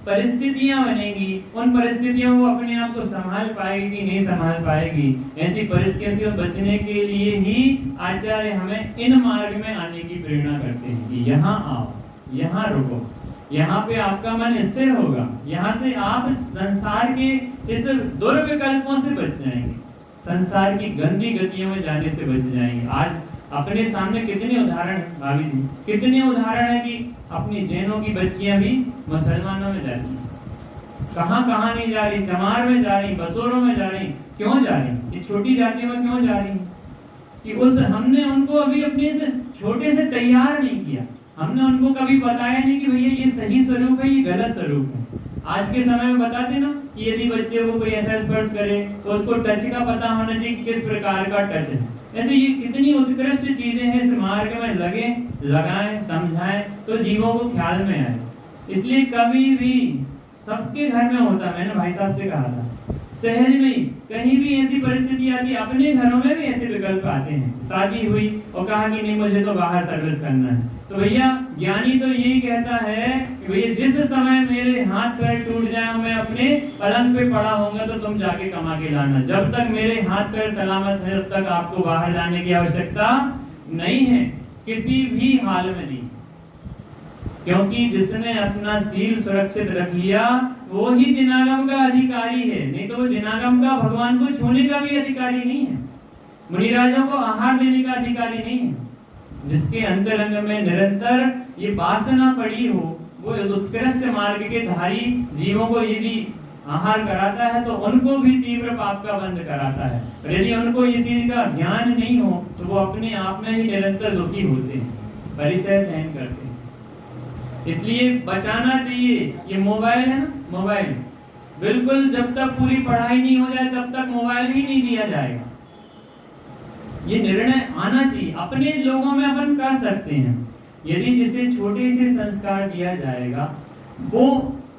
परिस्थितियां बनेगी, उन परिस्थितियों को अपने आप को संभाल पाएगी कि नहीं संभाल पाएगी। ऐसी परिस्थितियों से बचने के लिए ही आचार्य हमें इन मार्ग में आने की प्रेरणा करते हैं कि यहाँ आओ, यहाँ रुको, यहाँ पे आपका मन स्थिर होगा, यहाँ से आप संसार के इस दुर्विकल्पों से बच जाएंगे, संसार की गंदी गतियों में जाने से बच जाएंगे। आज अपने सामने कितने उदाहरण हैं भाभी जी, कितने उदाहरण है कि अपनी जैनों की बच्चियां भी मुसलमानों में जा रही हैं, कहां कहां नहीं जा रही, चमार में जा रही, बसोरों में जा रही। क्यों जा रही? ये छोटी जाति में क्यों जा रही कि उस हमने उनको अभी अपने से छोटे से तैयार नहीं किया, हमने उनको कभी बताया नहीं कि भैया ये सही स्वरूप है, ये गलत स्वरूप है। आज के समय में बताते ना कि यदि बच्चे को कोई ऐसा स्पर्श करे तो उसको टच का पता होना चाहिए कि किस प्रकार का टच है। ऐसे ये कितनी उत्कृष्ट चीजें हैं, इस मार्ग में लगे, लगाएं, समझाएं तो जीवों को ख्याल में आए। इसलिए कभी भी सबके घर में होता, मैंने भाई साहब से कहा था, सहज में कहीं भी ऐसी परिस्थिति आती है, अपने घरों में भी ऐसे विकल्प आते हैं। शादी हुई और कहा कि नहीं मुझे तो बाहर सर्विस करना है, तो भैया ज्ञानी तो यही कहता है कि भैया जिस समय मेरे हाथ पैर टूट जाए, मैं अपने पलंग पे पड़ा होऊंगा तो तुम जाके कमा के लाना, जब तक मेरे हाथ पैर सलामत है तब तक आपको बाहर जाने की आवश्यकता नहीं है, किसी भी हाल में नहीं। क्योंकि जिसने अपना शील सुरक्षित रख लिया वो ही जिनागम का अधिकारी है, नहीं तो वो जिनागम का भगवान को छूने का भी अधिकारी नहीं है, मुनिराजों को आहार देने का अधिकारी नहीं है। जिसके अंतरंग में निरंतर ये वासना पड़ी हो, वो उत्कृष्ट मार्ग के धारी जीवों को यदि आहार कराता है तो उनको भी तीव्र पाप का बंध कराता है। और यदि उनको ये चीज का ज्ञान नहीं हो तो वो अपने आप में ही निरंतर दुखी होते हैं, परिचय सहन करते हैं। इसलिए बचाना चाहिए। ये मोबाइल है ना, मोबाइल बिल्कुल जब तक पूरी पढ़ाई नहीं हो जाए तब तक मोबाइल ही नहीं दिया जाएगा। ये निर्णय आना चाहिए, अपने लोगों में अपन कर सकते हैं। यदि जिसे छोटे से संस्कार दिया जाएगा वो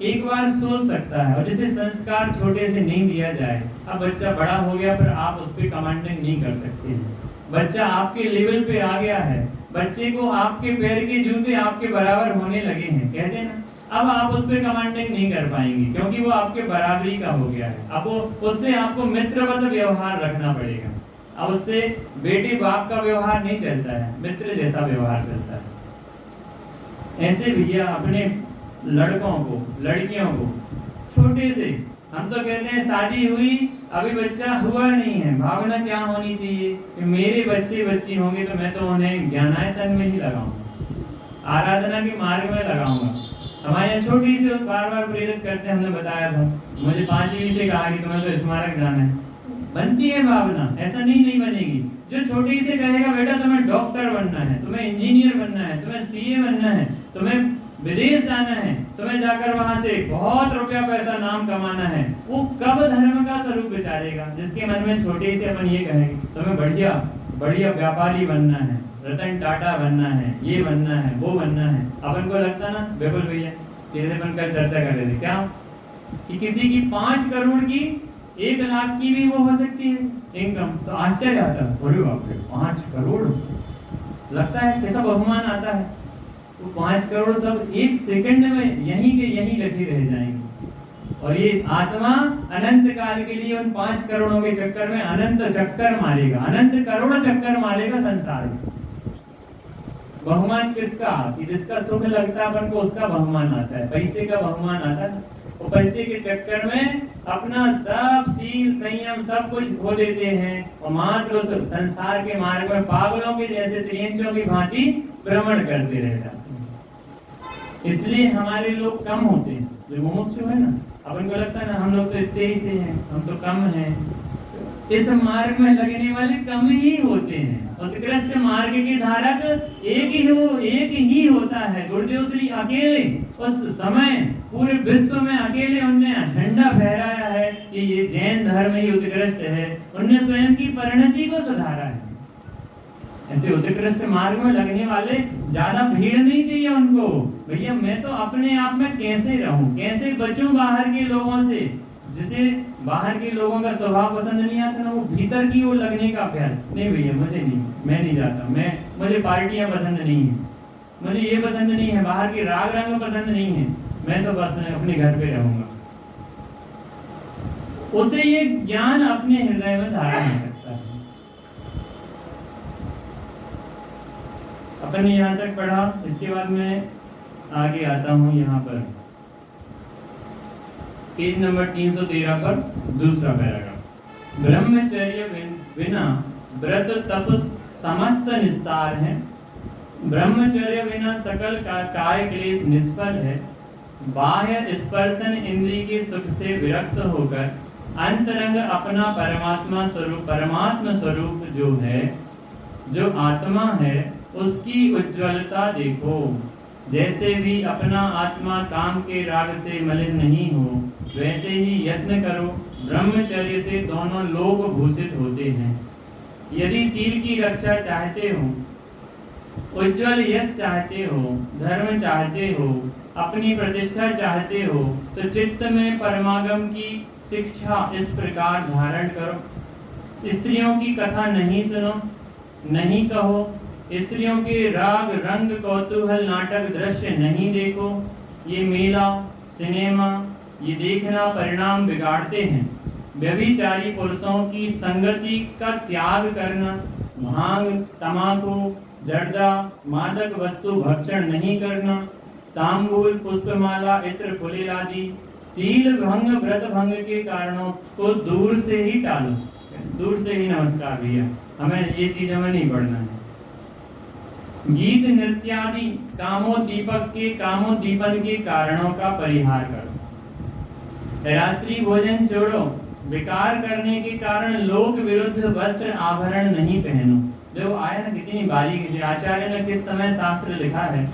एक बार सोच सकता है, और जिसे संस्कार छोटे से नहीं दिया जाए, अब बच्चा बड़ा हो गया फिर आप उस पर कमांडिंग नहीं कर सकते हैं। बच्चा आपके लेवल पे आ गया है, बच्चे को आपके पैर के जूते आपके बराबर होने लगे हैं, कहते हैं ना, अब आप उस पर कमांडिंग नहीं कर पाएंगे क्योंकि वो आपके बराबरी का हो गया है। अब वो उससे आपको मित्रवत व्यवहार रखना पड़ेगा। अब उससे बेटे बाप का व्यवहार नहीं चलता है, मित्र जैसा व्यवहार चलता है। ऐसे भैया अपने लड़कों को, लड़कियों को छोटे से, हम तो कहते हैं शादी हुई अभी बच्चा हुआ नहीं है, भावना क्या होनी चाहिए कि मेरे बच्चे बच्ची होंगे तो मैं तो उन्हें ज्ञानायतन में ही लगाऊंगा, आराधना के मार्ग में लगाऊंगा। हमारे यहाँ छोटी से बार बार प्रेरित करते हैं, हमने बताया था, मुझे 5वीं से कहा कि तुम्हें तो स्मारक जाना है। बनती है भावना, ऐसा नहीं बनेगी। जो छोटी से कहेगा बेटा तुम्हें डॉक्टर बनना है, तुम्हें इंजीनियर बनना है, तुम्हें सीए बनना है, तुम्हें विदेश जाना है, तुम्हें जाकर वहां से बहुत रुपया पैसा नाम कमाना है, वो कब धर्म का स्वरूप विचारेगा? जिसके मन में छोटे से अपन ये कहेंगे तुम्हें बढ़िया बढ़िया व्यापारी बनना है, रतन टाटा बनना है, ये बनना है, वो बनना है। अपन को लगता ना, बिल्कुल भैया जैसे अपन कल चर्चा कर रहे थे क्या कि किसी की 5 करोड़ की 1 लाख की भी वो हो सकती है इनकम, तो आश्चर्य आता है, अरे बाप रे 5 करोड़, लगता है कैसा बहुमान आता है। तो 5 करोड़ सब 1 सेकंड में यहीं के यहीं लगे रह जाएंगे, और ये आत्मा अनंत काल के लिए उन 5 करोड़ों के चक्कर में अनंत चक्कर मारेगा, अनंत करोड़ चक्कर मारेगा संसार में। बहुमान किसका? कि जिसका सुख लगता है अपन को उसका बहुमान आता है, पैसे का बहुमान आता है। वो पैसे के चक्कर में अपना सब शील संयम सब कुछ खो देते हैं और मात्र उस संसार के मार्ग में पागलों के जैसे त्रियंचों की भांति भ्रमण करते रह जाते हैं। इसलिए हमारे लोग कम होते हैं, जो मुमुक्षु है ना, अपन को लगता है ना हम लोग तो इतने ही से हैं, हम तो कम हैं। इस मार्ग में लगने वाले कम ही होते हैं। उत्कृष्ट मार्ग के धारक एक ही होता है। गुरुदेव श्री अकेले उस समय पूरे विश्व में अकेले उनने झंडा फहराया है कि ये जैन धर्म ही उत्कृष्ट है। उनने स्वयं की परिणति को सुधारा है। ऐसे उत्कृष्ट मार्ग में लगने वाले ज्यादा भीड़ नहीं चाहिए उनको। भैया मैं तो अपने आप में कैसे रहूं, कैसे बचूं बाहर के लोगों से। जिसे बाहर के लोगों का स्वभाव पसंद नहीं आता ना, वो भीतर की ओर लगने का अभ्यास, नहीं भैया मुझे नहीं, मैं नहीं जाता, मुझे पार्टियां पसंद नहीं है, मुझे ये पसंद नहीं है, बाहर के राग रंग पसंद नहीं है, मैं तो बस अपने घर पे रहूंगा, उसे ये ज्ञान अपने हृदय में धारण नहीं करता है। अपन ने यहाँ तक पढ़ा, इसके बाद मैं आगे आता हूँ यहाँ पर पेज नंबर 313 पर दूसरा पैराग्राफ। ब्रह्मचर्य बिना व्रत तप समस्त निस्सार है, ब्रह्मचर्य बिना सकल काय क्लेश निष्फल है, बाह्य स्पर्शन इंद्रिय के सुख से विरक्त होकर अंतरंग अपना परमात्मा स्वरूप जो है, जो आत्मा है, उसकी उज्ज्वलता देखो। जैसे भी अपना आत्मा काम के राग से मलिन नहीं हो, वैसे ही यत्न करो, ब्रह्मचर्य से दोनों लोग भूषित होते हैं। यदि सील की रक्षा चाहते हो, उज्ज्वल यश चाहते हो, धर्म चाहते हो, अपनी प्रतिष्ठा चाहते हो, तो चित्त में परमागम की शिक्षा इस प्रकार धारण करो। स्त्रियों की कथा नहीं सुनो, नहीं कहो, स्त्रियों के राग रंग कौतूहल नाटक दृश्य नहीं देखो। ये मेला सिनेमा ये देखना परिणाम बिगाड़ते हैं। व्यभिचारी पुरुषों की संगति का त्याग करना, भांग तमाकू जर्दा मादक वस्तु भक्षण नहीं करना, तांबूल पुष्पमाला इत्र फुलेल आदि सील भंग व्रत भंग के कारणों को दूर से ही टालो। दूर से ही नमस्कार भैया, हमें ये चीज हमें नहीं पढ़ना है। गीत नृत्यादि कामोद्दीपन के कारणों का परिहार करो। रात्रि भोजन छोड़ो, विकार करने के कारण लोक विरुद्ध वस्त्र आभरण नहीं पहनो। जो आया ना कितनी बारीकी से आचार्य ने किस समय शास्त्र लिखा है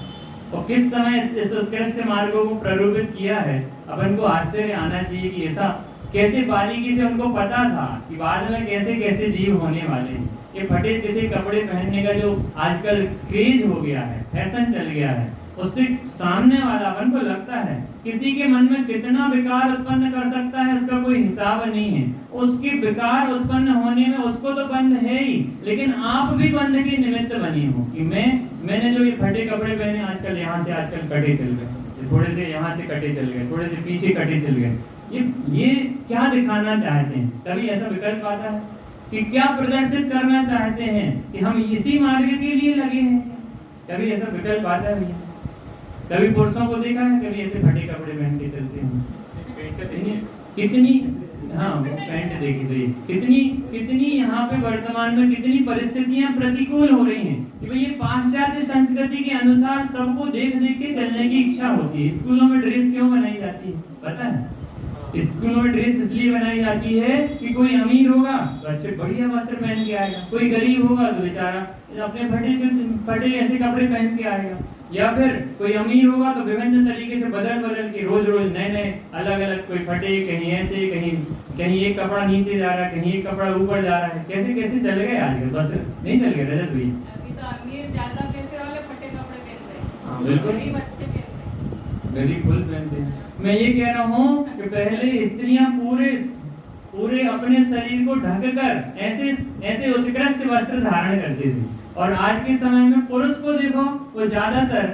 और किस समय इस उत्कृष्ट मार्गों को प्ररूपित किया है। अपन को आश्चर्य आना चाहिए कि ऐसा कैसे बारीकी से उनको पता था कि बाद में कैसे कैसे जीव होने वाले हैं। ये फटे चिथे कपड़े पहनने का जो आजकल क्रेज हो गया है, फैशन चल गया है, उससे सामने वाला अपन को लगता है किसी के मन में कितना विकार उत्पन्न कर सकता है, उसका कोई हिसाब नहीं है। उसके विकार उत्पन्न होने में उसको तो बंध है ही, लेकिन आप भी बंध के निमित्त बनी हो कि मैंने जो ये फटे कपड़े पहने, आजकल यहाँ से आजकल कटे चल गए, थोड़े से यहाँ से कटे चल गए, थोड़े से पीछे कटे चल गए। ये क्या दिखाना चाहते हैं? कभी ऐसा विकल्प आता है कि क्या प्रदर्शित करना चाहते हैं कि हम इसी मार्ग के लिए लगे हैं? कभी ऐसा विकल्प आता है भैया? कभी पुरुषों को देखा है कभी ऐसे फटे कपड़े पहन के चलते हैं? कितनी हाँ पैंट देखी तो कितनी यहाँ पे वर्तमान में कितनी परिस्थितियां प्रतिकूल हो रही हैं कि भाई ये पाश्चात्य संस्कृति के अनुसार सबको देख के चलने की इच्छा होती है। स्कूलों में ड्रेस क्यों बनाई जाती है पता है? स्कूलों में ड्रेस इसलिए बनाई जाती है कि कोई अमीर होगा तो अच्छे बढ़िया वस्त्र पहन के आएगा, कोई गरीब होगा तो बेचारा अपने फटे ऐसे कपड़े पहन के आएगा, या फिर कोई अमीर होगा तो विभिन्न तरीके से बदल के रोज नए अलग अलग, कोई फटे कहीं ऐसे, कहीं एक कपड़ा नीचे जा रहा है, कहीं एक कपड़ा ऊपर जा रहा है। कैसे चल गए आजकल, बस नहीं चल गए रजत भाई। अभी तो अमीर ज्यादा पैसे वाले फटे कपड़े पहन रहे हैं। हाँ बिल्कुल, गरीब अच्छे पहन रहे हैं, गरीब फुल पहनते हैं। मैं ये कह रहा हूँ कि पहले स्त्रियां पूरे अपने शरीर को ढककर ऐसे उत्कृष्ट वस्त्र धारण करती थी, और आज के समय में पुरुष को देखो वो ज्यादातर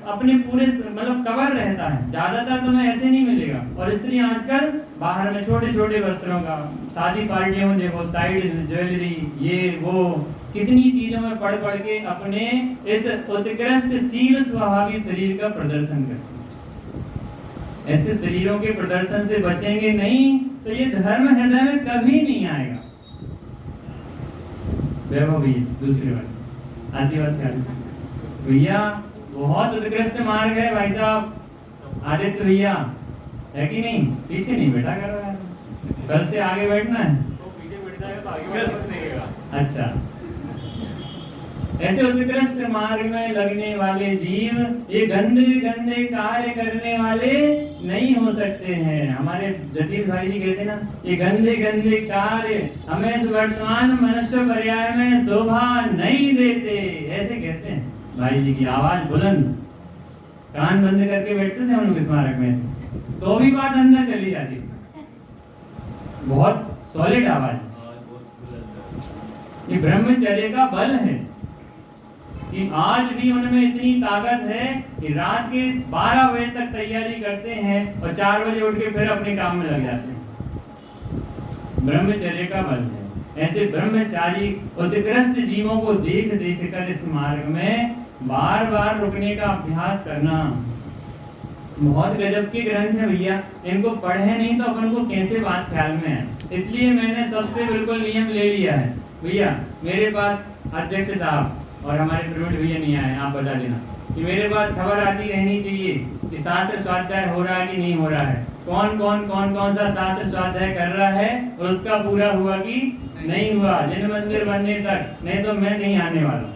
अपने पूरे मतलब कवर रहता है, ज्यादातर तुम्हें ऐसे नहीं मिलेगा। और स्त्रियां आजकल बाहर में छोटे छोटे वस्त्रों का, शादी पार्टियों में देखो साइड ज्वेलरी ये वो कितनी चीजों में पढ़ के अपने इस उत्कृष्ट शील स्वभावी शरीर का प्रदर्शन करते हैं। ऐसे शरीरों के प्रदर्शन से बचेंगे नहीं तो ये धर्म हृदय में कभी नहीं आएगा। वैभव भैया दूसरी बात आती बात क्या भैया, बहुत उत्कृष्ट मार्ग है भाई साहब, आदित्य भैया है कि नहीं? पीछे नहीं बैठा करो यार, कल से आगे बैठना है। तो पीछे बैठ जाएगा तो आगे बढ़ सकते। अच्छा, ऐसे उत्कृष्ट मार्ग में लगने वाले जीव ये गंदे कार्य करने वाले नहीं हो सकते हैं। हमारे जतीश भाई जी कहते ना, ये गंदे कार्य हमें इस वर्तमान मनुष्य पर्याय में शोभा नहीं देते, ऐसे कहते हैं भाई जी की आवाज बुलंद, कान बंद करके बैठते थे हम लोग स्मारक में से, तो भी बात अंदर चली जाती, बहुत सॉलिड आवाज। ये ब्रह्मचर्य का बल है। कि आज भी उनमें इतनी ताकत है कि रात के 12 बजे तक तैयारी करते हैं और 4 बजे उठ के फिर अपने काम में लग जाते हैं। ब्रह्मचर्य का बल है। ऐसे ब्रह्मचारी उत्कृष्ट जीवों को देख देख कर इस मार्ग में बार बार रुकने का अभ्यास करना। बहुत गजब के ग्रंथ है भैया, इनको पढ़े नहीं तो अपन को कैसे बात ख्याल में है। इसलिए मैंने सबसे बिल्कुल नियम ले लिया है भैया। मेरे पास अध्यक्ष साहब और हमारे प्रवीण भैया नहीं आए, आप बता देना कि मेरे पास खबर आती रहनी चाहिए कि शास्त्र स्वाध्याय हो रहा है कि नहीं हो रहा है, कौन सा शास्त्र स्वाध्याय कर रहा है और उसका पूरा हुआ कि नहीं हुआ, जिन मंदिर बनने तक, नहीं तो मैं नहीं आने वाला।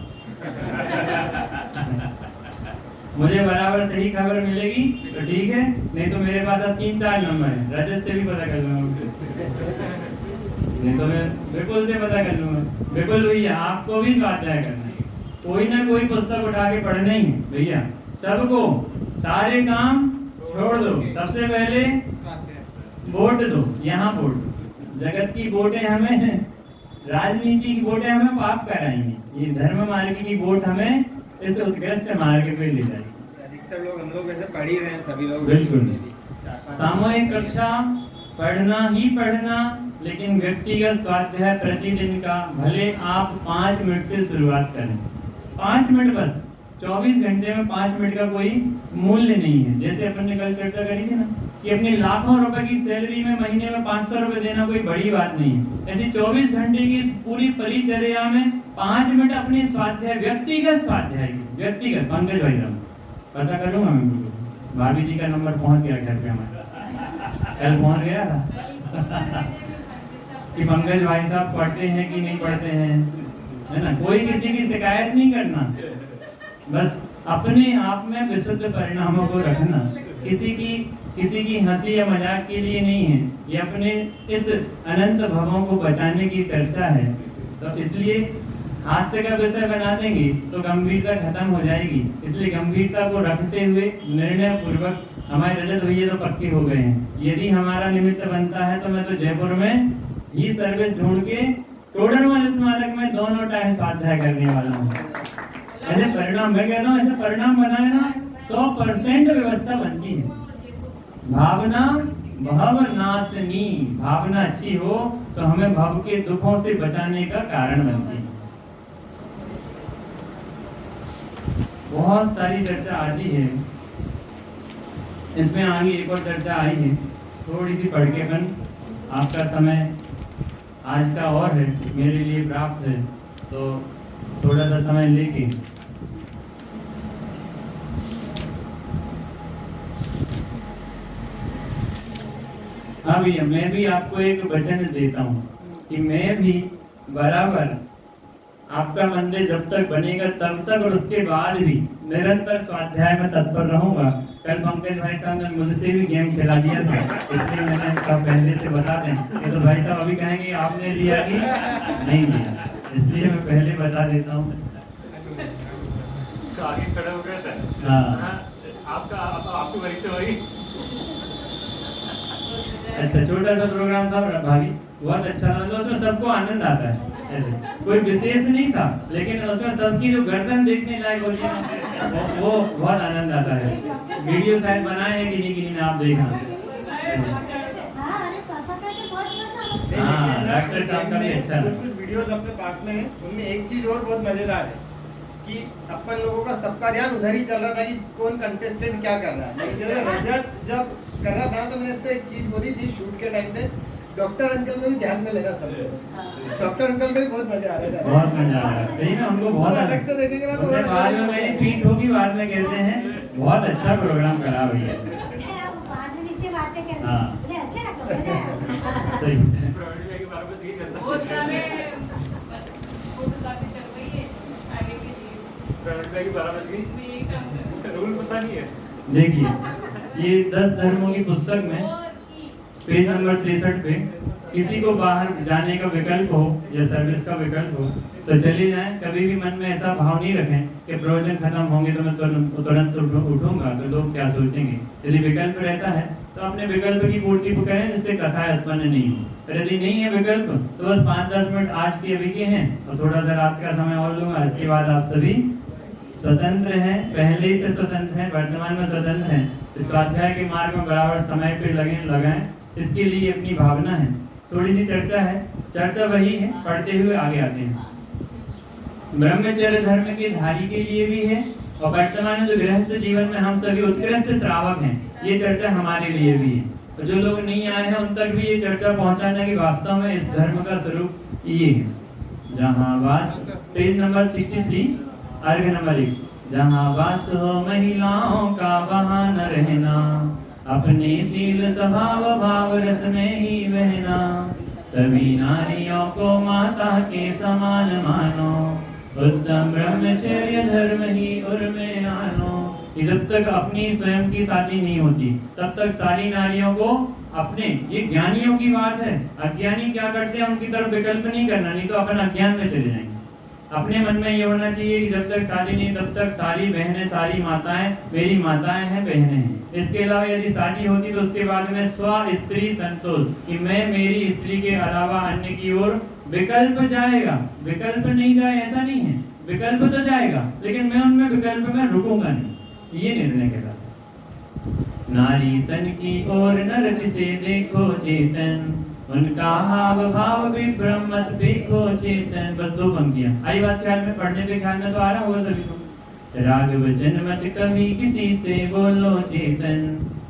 मुझे बराबर सही खबर मिलेगी तो ठीक है, नहीं तो मेरे पास अब 3-4 नंबर है, रजत से भी पता कर लूंगा, नहीं तो मैं बिल्कुल से पता कर लूंगा। बिल्कुल भैया, आपको भी स्वाध्याय करना है, कोई ना कोई पुस्तक उठा के पढ़ना ही है भैया। सबको सारे काम छोड़ दो, सबसे पहले वोट दो। यहाँ वोट दो, जगत की वोटें हमें, राजनीति की वोटें हमें पाप कराएंगे, ये धर्म मार्ग की वोट हमें इस उत्कृष्ट मार्ग पे ले जाएगी। अधिकतर लोग हम लोग ऐसे पढ़ ही रहे हैं, सभी लोग बिल्कुल। सामूहिक कक्षा पढ़ना ही पढ़ना, लेकिन व्यक्तिगत स्वाध्याय प्रतिदिन का, भले आप 5 मिनट से शुरुआत करें, 5 मिनट बस। 24 घंटे में 5 मिनट का कोई मूल्य नहीं है। जैसे अपन ने कल चर्चा करी थी ना कि अपने लाखों रुपए की सैलरी में महीने में 500 रुपए देना कोई बड़ी बात नहीं है। ऐसे 24 घंटे की इस पूरी परिचर्या में 5 मिनट अपने स्वाध्याय, व्यक्तिगत स्वाध्याय, व्यक्तिगत। पंकज भाई साहब पता कर लूंगा मैं, बिल्कुल भाभी जी का नंबर पहुंच गया घर पे हमारा, कल पहुंच गया था कि पंकज भाई साहब पढ़ते हैं कि नहीं पढ़ते हैं, है ना। कोई किसी की शिकायत नहीं करना, बस अपने आप में विशुद्ध परिणामों को रखना। किसी की हंसी या मजाक के लिए नहीं है, ये अपने इस अनंत भवों को बचाने की चर्चा है। तो इसलिए हास्य का विषय बना देंगे तो गंभीरता खत्म हो जाएगी। इसलिए गंभीरता को रखते हुए निर्णय पूर्वक, हमारे रजत भैया तो पक्के हो गए हैं, यदि हमारा निमित्त बनता है तो मैं तो जयपुर में ही सर्विस ढूंढ के टोडरमल स्मारक में दोनों टाइम स्वाध्याय करने वाला हूँ। ऐसे परिणाम, मैं कहता हूँ ऐसे परिणाम बनाए ना 100% व्यवस्था बनती है। भावना भवनाशनी, भावना अच्छी हो तो हमें भव के दुखों से बचाने का कारण बनती है। बहुत सारी चर्चा आती है, इसमें आगे एक और चर्चा आई है, थोड़ी सी पढ़ के अपन, आपका समय आज का और है, मेरे लिए प्राप्त है, तो थोड़ा सा समय लेके हाँ भैया, मैं भी आपको एक वचन देता हूँ कि मैं भी बराबर आपका मंदिर जब तक बनेगा तब तक और उसके बाद भी निरंतर स्वाध्याय में तत्पर रहूंगा। कल पंकज भाई साहब ने मुझसे भी गेम खिला दिया था, इसलिए मैंने कहा पहले से बता दें, ये तो भाई साहब अभी कहेंगे आपने लिया कि नहीं लिया, इसलिए मैं पहले बता देता हूँ। तो आगे खड़ा हो गया था। हाँ, आपकी परीक्षा हुई। अच्छा, छोटा सा प्रोग्राम था भाभी, बहुत अच्छा था, तो उसमें सबको आनंद आता है। ऐसे कोई विशेष नहीं था, लेकिन उसमें सबकी जो गर्दन देखने लायक होती है वो बहुत आनंद आता है। वीडियो शायद बनाए हैं कि नहीं ने आप देखना। हाँ, डॉक्टर साहब का भी अच्छा। कुछ वीडियोस अपने पास में है, उनमें एक चीज और बहुत मजेदार है कि अपन लोगों का सबका ध्यान उधर ही चल रहा था कि कौन कंटेस्टेंट क्या कर रहा है। लेकिन जैसे रजत जब कर रहा था तो मैंने इसको एक चीज बोली थी शूट के टाइम पे, डॉक्टर अंकल में भी ध्यान में लेना सबको। डॉक्टर अंकल में भी बहुत मजा आ रहा था, बहुत मजा आ रहा है, सही में हमको बहुत अलग से देखेंगे ना तो बाद में मेरी पीठ होगी, बाद में कहते हैं बहुत अच्छा प्रोग्राम करा भैया। बाद में नीचे बातें करते हाँ। हैं, अच्छा लगा, मजा आया। सही। बहुत सारे फोटोग्राफी करवाइए आगे के लिए। मैं यही काम कर रूल पता नहीं है। देखिए, ये 10 धर्मों की पुस्तक में पेज नंबर 63 पे किसी को बाहर जाने का विकल्प हो या सर्विस का विकल्प हो तो चले जाएं। कभी भी मन में ऐसा भाव नहीं रखें कि प्रवचन खत्म होंगे तो मैं तुरंत उठूंगा तो लोग क्या सोचेंगे। यदि विकल्प रहता है तो अपने विकल्प की पूर्ति को करें, जिससे कसाय उत्पन्न नहीं हो। यदि नहीं है विकल्प तो बस 5-10 मिनट आज के अभी के हैं और थोड़ा सा रात का समय और लूंगा, इसके बाद आप सभी स्वतंत्र हैं, पहले से स्वतंत्र हैं, वर्तमान में स्वतंत्र हैं, स्वाध्याय के मार्ग में बराबर समय पे लगाएं, इसके लिए अपनी भावना है। थोड़ी सी चर्चा है, चर्चा वही है, पढ़ते हुए आगे आते हैं। ब्रह्मचर्य धर्म के धारी के लिए भी है और वर्तमान में जो गृहस्थ जीवन में हम सभी उत्कृष्ट श्रावक हैं, ये चर्चा हमारे लिए भी है। तो जो लोग नहीं आए हैं उन तक भी ये चर्चा पहुंचाना कि वास्तव में इस धर्म का स्वरूप ये है। जहाँ वास, पेज नंबर 63, अर्घ नंबर 1। जहाँ वास हो महिलाओं का वहाँ न रहना, अपने सील स्वभाव भाव रस में ही बहना, सभी नारियों को माता के समान मानो, उत्तम ब्रह्मचर्य धर्म ही उर में आनो। जब तक अपनी स्वयं की शादी नहीं होती तब तक सारी नारियों को अपने, ये ज्ञानियों की बात है। अज्ञानी क्या करते हैं, उनकी तरफ विकल्प नहीं करना, नहीं तो अपन अज्ञान में चले जाएंगे। अपने मन में ये होना चाहिए कि जब तक शादी नहीं तब तक सारी बहनें, सारी माताएं मेरी माताएं हैं, बहनें हैं। इसके अलावा यदि शादी होती तो उसके बाद में स्व स्त्री संतोष, कि मैं मेरी स्त्री के अलावा अन्य की ओर विकल्प जाएगा। विकल्प नहीं जाए ऐसा नहीं है, विकल्प तो जाएगा, लेकिन मैं उनमें विकल्प में रुकूंगा नहीं, ये निर्णय के साथ। नारी तन की ओर नर से देखो चेतन, उनका हाव भाव भी ब्रह्मत देखो चेतन। बस 2 पंक्तियां आई बात ख्याल में, पढ़ने पे ख्याल में तो आ रहा होगा सभी को। राग वचन मत कभी किसी से बोलो चेतन,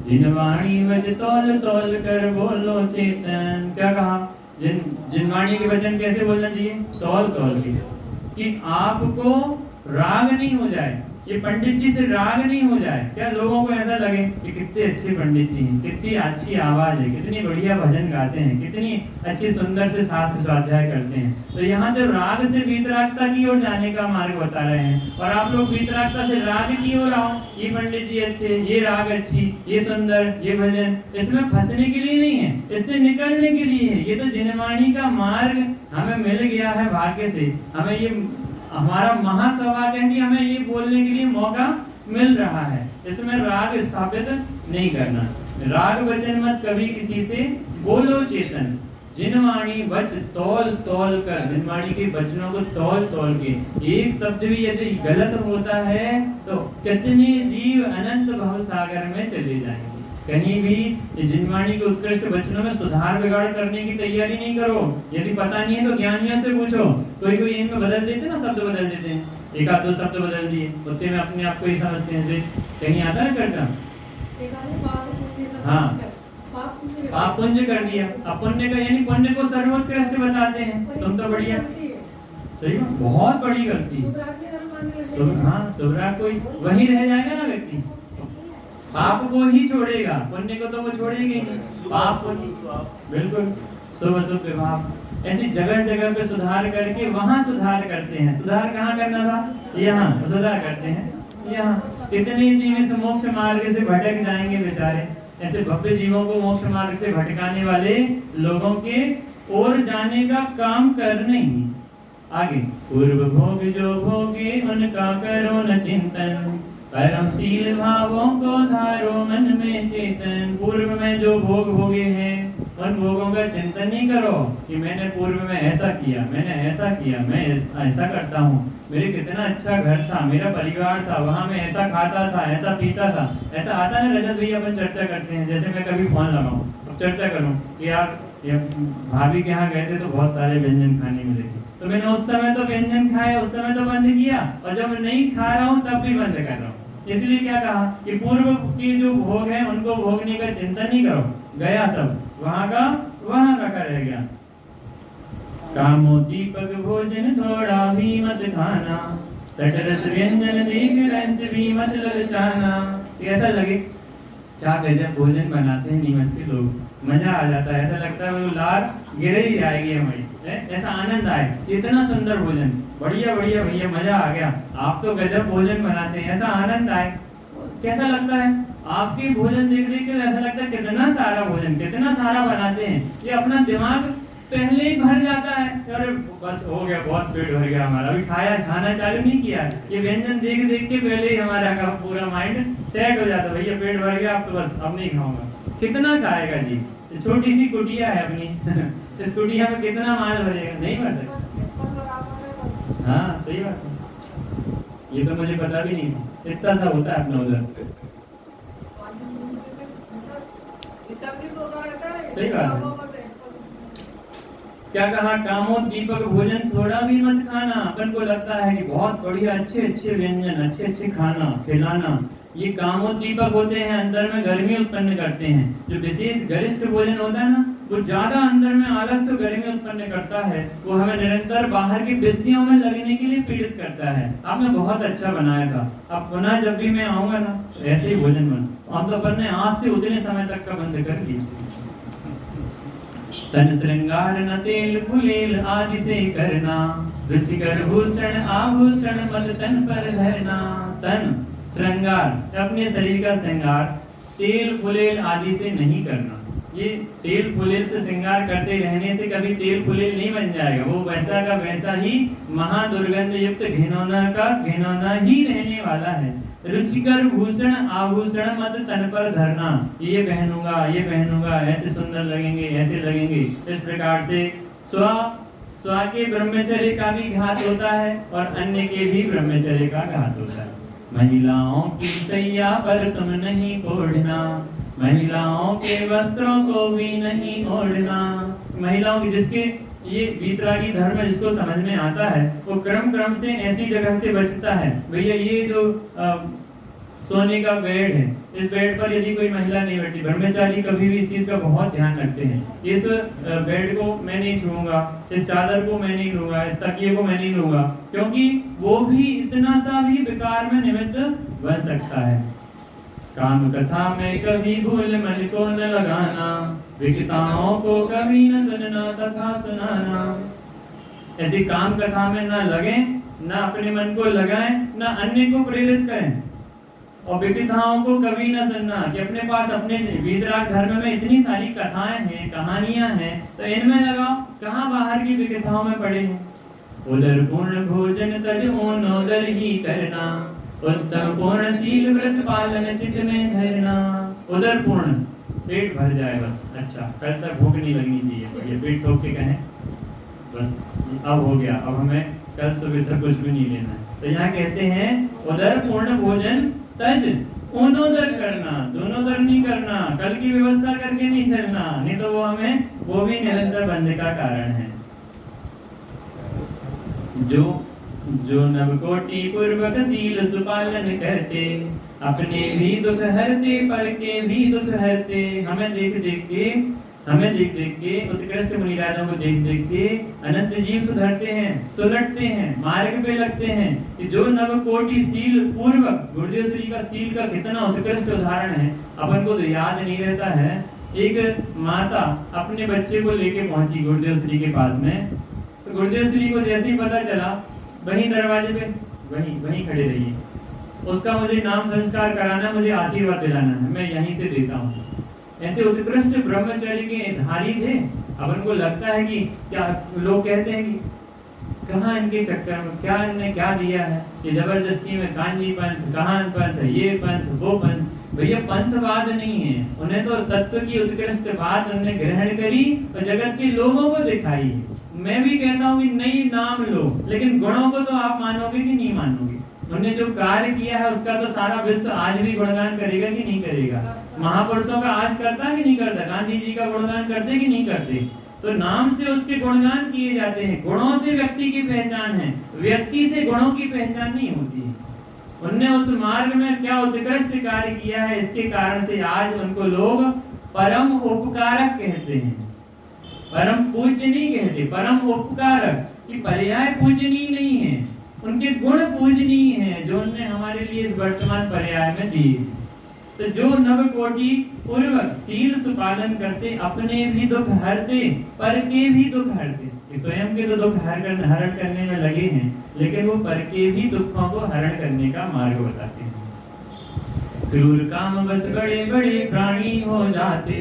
जिन वाणी वच तौल तौल कर बोलो चेतन। क्या कहा, जिन वाणी के वचन कैसे बोलना चाहिए, तौल तौल के, कि आपको राग नहीं हो जाए, ये पंडित जी से राग नहीं हो जाए। क्या लोगों को ऐसा लगे कि कितने अच्छे पंडित जी हैं, कितनी अच्छी आवाज है, कितनी बढ़िया भजन गाते हैं, कितनी अच्छी सुंदर से शास्त्र स्वाध्याय करते हैं। तो यहाँ जो राग से वीतरागता की ओर जाने का मार्ग बता रहे हैं, और आप लोग वीतरागता से राग की ओर आओ, ये पंडित जी अच्छे, ये राग अच्छी, ये सुंदर, ये भजन, इसमें फंसने के लिए नहीं है, इससे निकलने के लिए है। ये तो जिनवाणी का मार्ग हमें मिल गया है भाग्य से, हमें ये हमारा महासौभाग्य है कि हमें ये बोलने के लिए मौका मिल रहा है। इसमें राग स्थापित नहीं करना। राग वचन मत कभी किसी से बोलो चेतन, जिनवाणी वच तौल तौल कर, जिनवाणी के वचनों को तौल तौल के, एक शब्द भी यदि गलत होता है तो कितने जीव अनंत भव सागर में चले जाएंगे। कहीं भी जिनवाणी के उत्कृष्ट वचनों में सुधार बिगाड़ करने की तैयारी नहीं करो। यदि पता नहीं है तो ज्ञानियों से पूछो। कोई इनमें बदल देते ना, शब्द बदल देते हैं, 1-2 शब्द बदल दिए, उतने में अपने आप को ही समझते हैं। कहीं आता है चर्चा, हाँ, पाप पुण्य कर दिया। अब पुण्य का यानी पुण्य को सर्वोत्कृष्ट बताते हैं, तुम तो बढ़िया, सही बात, बहुत बड़ी गलती। हाँ, शुभराग कोई वही रह जाएगा ना व्यक्ति, पाप को ही छोड़ेगा, पुण्य को तो वो छोड़ेगी नहीं। पाप को बिल्कुल शुभ शुभ विभाग, ऐसी जगह जगह पे सुधार करके वहाँ सुधार करते हैं। सुधार कहाँ करना था, यहाँ सुधार करते हैं यहाँ। कितने जीव इस मोक्ष मार्ग से भटक जाएंगे बेचारे, ऐसे भव्य जीवों को मोक्ष मार्ग से भटकाने वाले लोगों के ओर जाने का काम कर नहीं। आगे, पूर्व भोग जो भोगे उनका करो न चिंतन, परमशील भावों को धारो मन में चेतन। पूर्व में जो भोग भोगे हैं उन भोगों का चिंतन नहीं करो कि मैंने पूर्व में ऐसा किया, मैंने ऐसा किया, मैं ऐसा करता हूँ, मेरे कितना अच्छा घर था, मेरा परिवार था, वहाँ मैं ऐसा खाता था, ऐसा पीता था। ऐसा आता ना रजत भैया, अपन चर्चा करते हैं, जैसे मैं कभी फोन लगाऊं अब चर्चा करूँ कि यार भाभी के यहाँ गए थे तो बहुत सारे व्यंजन खाने मिले थे, तो मैंने उस समय तो व्यंजन खाए, उस समय तो बंद किया, और जब मैं नहीं खा रहा हूँ तब भी बंद कर रहा हूँ। इसलिए क्या कहा कि पूर्व के जो भोग हैं उनको भोगने का चिंतन नहीं करो, गया सब, वहाँ का वहाँ रखा रह गया। कामो दीपक भोजन थोड़ा भी मत खाना, सटरस व्यंजन देख रंच भी मत ललचाना। ऐसा लगे क्या गजब भोजन बनाते हैं नीमच के लोग, मजा आ जाता है, ऐसा लगता है वो लार गिर ही जाएगी हमारी, ऐसा आनंद आए, इतना सुंदर भोजन, बढ़िया बढ़िया भैया, मजा आ गया, आप तो गजब भोजन बनाते हैं, ऐसा आनंद आए। कैसा लगता है आपके भोजन देख देख के, ऐसा लगता है कितना सारा भोजन, कितना सारा बनाते हैं, ये अपना दिमाग पहले ही भर जाता है, अरे बस हो गया, बहुत पेट भर गया हमारा, अभी खाना चालू नहीं किया, ये व्यंजन देख देख के पहले ही हमारा पूरा माइंड सेट हो जाता है, भैया पेट भर गया, अब तो बस अब नहीं खाऊंगा। कितना खाएगा जी, छोटी सी कुटिया है अपनी, इस कुटिया में कितना माल भरेगा, नहीं भरता। हाँ सही बात है। ये तो मुझे पता भी नहीं था, इतना सा होता है अपना उधर। सही बात है। क्या कहा, कामोद्दीपक भोजन थोड़ा भी मत खाना। अपन को लगता है कि बहुत बढ़िया अच्छे अच्छे व्यंजन, अच्छे अच्छे खाना खिलाना, ये कामोद्दीपक होते हैं, अंदर में गर्मी उत्पन्न करते हैं। जो विशेष गरिष्ठ भोजन होता है ना, वो ज्यादा अंदर में आलस्य गर्मी उत्पन्न करता है, वो हमें निरंतर बाहर की विषयों में लगने के लिए पीड़ित करता है। आपने बहुत अच्छा बनाया था, अब पुनः जब भी मैं आऊंगा ना तो ऐसे ही भोजन बना। हम तो अपन ने आज से उतने समय तक का बंद कर दिया। तन श्रृंगार न तेल फुलेल आदि से करना, रुचिकर भूषण आभूषण मत तन पर धरना। तन श्रृंगार, अपने शरीर का श्रृंगार तेल फुलेल आदि से नहीं करना। ये तेल फुलेल से श्रृंगार करते रहने से कभी तेल फुलेल नहीं बन जाएगा, वो वैसा का वैसा ही महादुर्गंध युक्त घिनौना का घिनौना ही रहने वाला है। रुचिकर भूषण आभूषण मत तन पर धरना, ये पहनूंगा, ऐसे सुंदर लगेंगे, ऐसे लगेंगे। इस प्रकार से स्व के ब्रह्मचर्य का भी घात होता है और अन्य के भी ब्रह्मचर्य का घात होता है। महिलाओं की सैया पर तुम नहीं ओढ़ना, महिलाओं के वस्त्रों को भी नहीं ओढ़ना। महिलाओं की, जिसके ये वीतरागी धर्म जिसको समझ में आता है, वो क्रम से ऐसी जगह से बचता है। भैया ये जो सोने का बेड है, इस बेड पर यदि कोई महिला नहीं बैठी, ब्रह्मचारी कभी भी इस चीज का बहुत ध्यान रखते हैं। इस बेड को मैं नहीं छूऊंगा, इस चादर को मैं नहीं लूंगा, इस तकिए को मैं नहीं लूंगा, क्योंकि वो भी इतना सा भी विकार में निमित्त बन सकता है। काम कथा में कभी भूल मन को न लगाना, विकताओं को कभी न सुनना तथा सुनाना। ऐसी काम कथा में न लगे, न अपने मन को लगाएं, न अन्य को प्रेरित करें। और विकथाओं को कभी न सुनना, कि अपने पास अपने वीतराग धर्म में इतनी सारी कथाएं हैं, कहानियां हैं, तो इनमें लगाओ, कहाँ बाहर की विकथाओं में पड़े हैं। उदर पूर्ण भोजन तज ओनोदर ही करना, उत्तम पूर्ण शील व्रत पालन चित्त में धरना। उदर पूर्ण, पेट भर जाए बस, अच्छा कल तक भूख नहीं लगनी चाहिए, ये पेट ठोक के कहें बस अब हो गया, अब हमें कल सुबह तक कुछ भी नहीं लेना है। तो यहाँ कहते हैं उदर पूर्ण भोजन तज ओनोदर करना, दोनों दर नहीं करना, कल की व्यवस्था करके नहीं चलना, नहीं तो वो भी निरंतर बंधे का कारण है। जो नवकोटि पूर्वक शील सुपालन करते, अपने भी दुख हरते पर के भी दुख हरते। हमें देख देख के उत्कृष्ट मुनिराजों को देख के अनंत जीव सुधरते हैं, सुलटते हैं, मार्ग पे लगते हैं। कि जो नवकोटि शील पूर्वक, गुरुदेव श्री का शील का कितना उत्कृष्ट उदाहरण है, अपन को तो याद नहीं रहता है। एक माता अपने बच्चे को लेके पहुंची गुरुदेव श्री के पास में, तो गुरुदेव श्री को जैसे ही पता चला, वहीं दरवाजे पे वहीं खड़े रहिए, उसका मुझे नाम संस्कार कराना, मुझे आशीर्वाद दिलाना है, मैं यहीं से देता हूँ। ऐसे उत्कृष्ट ब्रह्मचर्य के धारी थे। अपन को लगता है कि क्या लोग कहते हैं कि कहाँ इनके चक्कर में क्या इनने क्या दिया है, कि जबरदस्ती में कांजी पंथ, कहान पंथ, ये पंथ, वो पंथ। भैया पंथवाद नहीं है, उन्हें तो तत्व की उत्कृष्ट बात उन्होंने ग्रहण करी और जगत के लोगों को दिखाई। मैं भी कहता हूँ कि नहीं नाम लो, लेकिन गुणों को तो आप मानोगे कि नहीं मानोगे। उन्होंने जो कार्य किया है उसका तो सारा विश्व आज भी गुणगान करेगा कि नहीं करेगा। महापुरुषों का आज करता है कि नहीं करता, गांधी जी का गुणगान करते कि नहीं करते। तो नाम से उसके गुणगान किए जाते हैं। गुणों से व्यक्ति की पहचान है, व्यक्ति से गुणों की पहचान नहीं होती है। उनने उस मार्ग में क्या उत्कृष्ट कार्य किया है, इसके कारण से आज उनको लोग परम उपकारक कहते हैं। परम पूज्य नहीं कहते, परम उपकारक। कि पर्याय पूजनीय नहीं है, उनके गुण पूजनीय हैं जो उन्होंने हमारे लिए इस वर्तमान पर्याय में दिए। तो जो नवकोटि पूर्वक शील सुपालन करते, अपने भी दुख हरते, पर के भी दुख हरते। स्वयं के तो दुख हरण करने में लगे हैं, लेकिन वो पर के भी दुखों को हरण करने का मार्ग बताते हैं। क्रूर काम बस बड़े बड़े प्राणी हो जाते,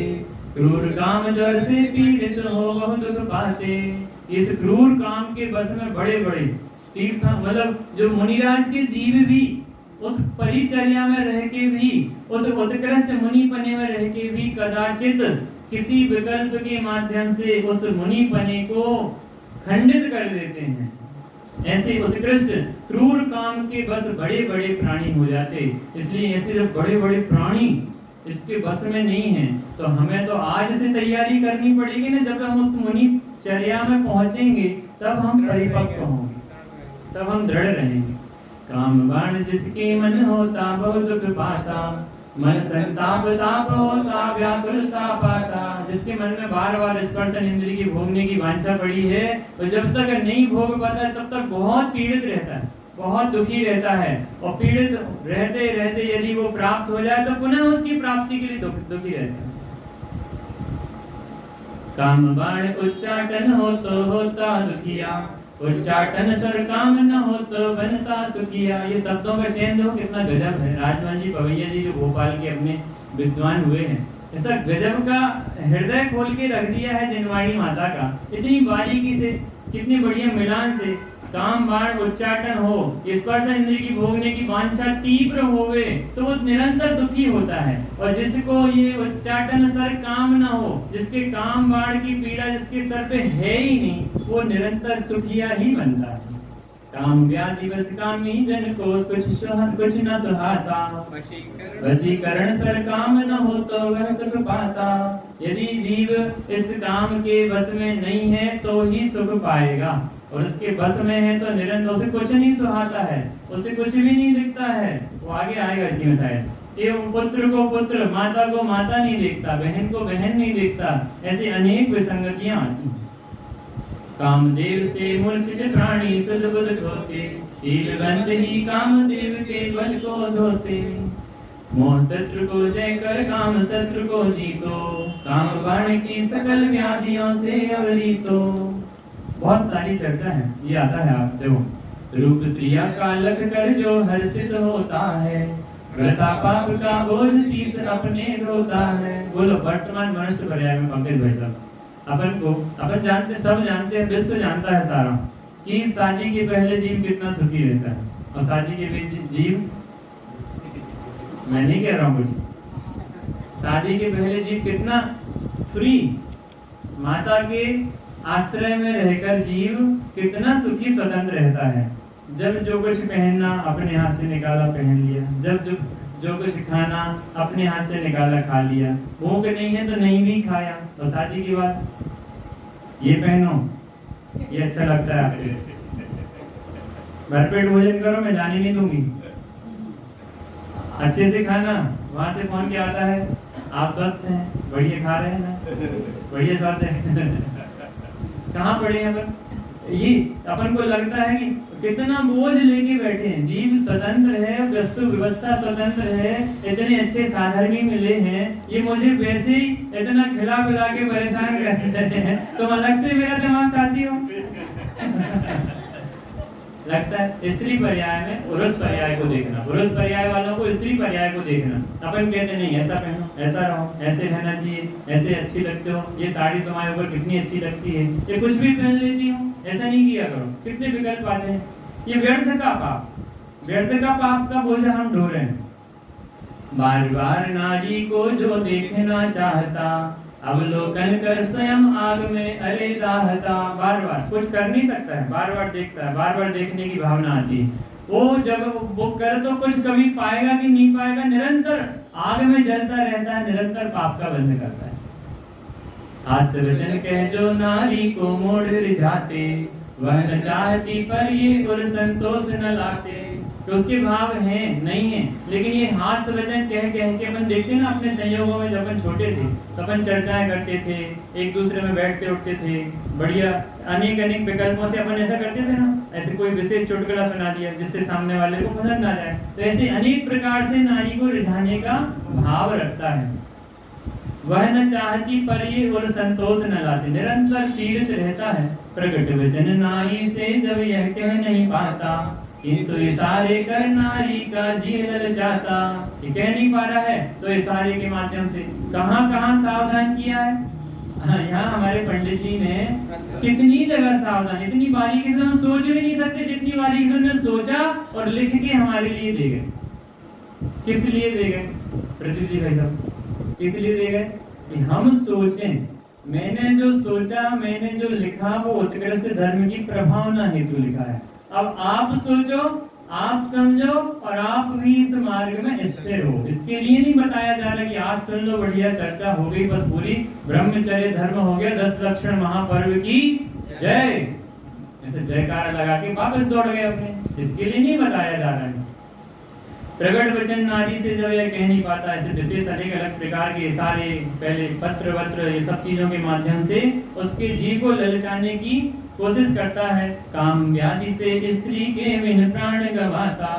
क्रूर काम जड़ से पीड़ित हो बहुत दुख पाते। इस क्रूर काम के बस में बड़े बड़े तीर्थ, मतलब जो मुनिराज के जीव भी उस परिचर्या में रह के भी, उस उत्कृष्ट मुनि पने में रह के भी कदाचित किसी विकल्प के माध्यम से उस मुनि पने को खंडित कर देते हैं। ऐसे उत्कृष्ट क्रूर काम के बस बड़े बड़े प्राणी हो जाते। इसलिए ऐसे जो बड़े बड़े प्राणी इसके बस में नहीं है, तो हमें तो आज से तैयारी करनी पड़ेगी ना। जब हम मुनि चर्या में पहुंचेंगे तब हम परिपक्व होंगे, तब हम दृढ़ रहेंगे। काम बाण जिसके मन होता बहुत दुख पाता, मन संताप ताप होता व्याकुलता पाता। जिसके मन में बार बार स्पर्शन इंद्रिय की भोगने की वांछा पड़ी है, तो जब तक नहीं भोग पाता तब तक बहुत पीड़ित रहता है, बहुत दुखी रहता है। और पीड़ित रहते रहते यदि वो प्राप्त हो जाए तो पुनः उसकी प्राप्ति के लिए दुखी रहता है। काम बाण उच्चाटन हो तो होता दुखिया, उच्चाटन सर काम न हो तो बनता सुखिया। ये शब्दों का चयन देखो कितना गजब है। राजमान जी पवैया जी जो भोपाल के अपने विद्वान हुए हैं, ऐसा गजब का हृदय खोल के रख दिया है जिनवाणी माता का, इतनी बारीकी से, कितनी बढ़िया मिलान से। काम बाण उच्चाटन हो, स्पर्श इंद्रिय की भोगने की वांछा तीव्र होवे तो वो निरंतर दुखी होता है। और जिसको ये उच्चाटन सर काम न हो, जिसके काम बाण की पीड़ा जिसके सर पे है ही नहीं, वो निरंतर सुखिया ही बनता है। काम व्याधि बस कामी जन को कुछ न सुहाता, वशीकरण सर काम न हो तो वह सुख पाता। यदि जीव इस काम के बस में नहीं है तो ही सुख पाएगा, और उसके बस में है तो निरंतर उसे कुछ नहीं सुहाता है, उसे कुछ भी नहीं दिखता है। वो आगे आएगा इसी में शायद। ये पुत्र को पुत्र, माता को माता नहीं देखता, बहन को बहन नहीं देखता, ऐसी अनेक विसंगतियां आती हैं। कामदेव से मूर्छित प्राणी सुध बुध होते, शीलवंत ही कामदेव के बल को धोते। मोह शत्रु को जय कर काम शत्रु को जीतो, काम बाण की सकल व्याधियों से अवरीतो। बहुत सारी चर्चा है, ये आता है आप देखो। रूप प्रिया का लख कर जो हर्षित होता है, व्रता पाप का बोझ शीश अपने ढोता है। बोलो वर्तमान मनुष्य पर्याय में पंकज भाई साहब, अपन जानते, सब जानते हैं, विश्व जानता है सारा कि शादी के पहले जीव कितना सुखी रहता है, और शादी के बीच जीव, मैं नहीं कह रहा हूँ कुछ, शादी के पहले जीव कितना फ्री, माता के आश्रय में रहकर जीव कितना सुखी स्वतंत्र रहता है। जब जो कुछ पहनना अपने हाथ से निकाला पहन लिया, जब जो कुछ खाना अपने हाथ से निकाला खा लिया, भूख नहीं है तो नहीं भी खाया। और शादी की बात, ये पहनो, ये अच्छा लगता है आपको, भरपेट भोजन करो, मैं जाने नहीं दूंगी, अच्छे से खाना, वहां से फोन क्या आता है, आप स्वस्थ हैं, बढ़िया खा रहे हैं ना, बढ़िया स्वाद है। कहाँ पड़े हैं अपन? ये अपन को लगता है कि कितना बोझ लेके बैठे हैं। जीव स्वतंत्र है, वस्तु व्यवस्था स्वतंत्र है, इतने अच्छे साधन भी मिले हैं, ये मुझे वैसे ही इतना खिला पिला के परेशान कर रहे हैं, तुम अलग से मेरा दिमाग खाती हो। लगता है स्त्री पर्याय में पुरुष पर्याय को देखना, पुरुष पर्याय वालों को स्त्री पर्याय को देखना। अपन कहते नहीं, ऐसा पहनो, ऐसा रहो, ऐसे रहना चाहिए, ऐसे अच्छी लगते हो, ये साड़ी तुम्हारे ऊपर कितनी अच्छी लगती है, ये कुछ भी पहन लेती हो, ऐसा नहीं किया करो। कितने विकल्प आते हैं। ये व्यर्थ का पाप, व्यर्थ का पाप का बोझ हम ढो रहे हैं। बार बार नारी को जो देखना चाहता, अवलोकन कर स्वयं आग में अरे दाहता। बार बार कुछ कर नहीं सकता है, बार बार देखता है, बार बार देखने की भावना आती है। वो जब वो कर तो कुछ कभी पाएगा कि नहीं पाएगा, निरंतर आग में जलता रहता है, निरंतर पाप का बंध करता है। हास्य वचन कह जो नारी को मोड़ रिझाते, वह न चाहती पर ये गुर संतोष न लाते। तो उसके भाव हैं नहीं है, लेकिन ये हास्य वचन कह कह के अपन देखते हैं ना अपने संयोगों में। जब अपन छोटे थे तो अपन चर्चाएं करते थे, एक दूसरे में बैठते उठते थे, बढ़िया अनेक अनेक विकल्पों से अपन ऐसा करते थे ना। ऐसे कोई विशेष चुटकुला सुना दिया जिससे सामने वाले को पसंद आ जाए, तो ऐसे अनेक प्रकार से नारी को रिझाने का भाव रखता है। वह न चाहती पर ये और संतोष न लाती, निरंतर पीड़ित रहता है। प्रकट वचन नारी से जब यह कह नहीं पाता, किंतु इशारे कर नारी का जी ललचाता। ये कह नहीं पा रहा है तो इशारे के माध्यम से कहाँ कहाँ सावधान किया है। यहाँ हमारे पंडित जी ने कितनी जगह सावधान, इतनी बारीकी से हम सोच भी नहीं सकते जितनी बारीकी से उन्होंने सोचा और लिख के हमारे लिए दे गए। किस लिए दे गए प्रदीप जी भाई साहब? इसलिए दे गए कि हम सोचें। मैंने जो सोचा, मैंने जो लिखा वो उत्कृष्ट धर्म की प्रभावना हेतु लिखा है। अब आप सोचो, आप समझो और आप भी इस मार्ग में स्थिर हो। इसके लिए नहीं बताया जा रहा कि आज सुन लो, बढ़िया चर्चा हो गई, बस पूरी ब्रह्मचर्य धर्म हो गया, 10 लक्षण महापर्व की जय, ऐसे जयकार लगा के वापस दौड़ गए अपने। इसके लिए नहीं बताया जा रहा है। प्रगट वचन आदि से जब यह कह नहीं पाता, ऐसे विशेष अनेक अलग प्रकार के सारे पहले पत्र वत्र ये सब चीजों के माध्यम से उसके जीव को ललचाने की कोशिश करता है। काम व्याधि से स्त्री के बिन प्राण गवाता,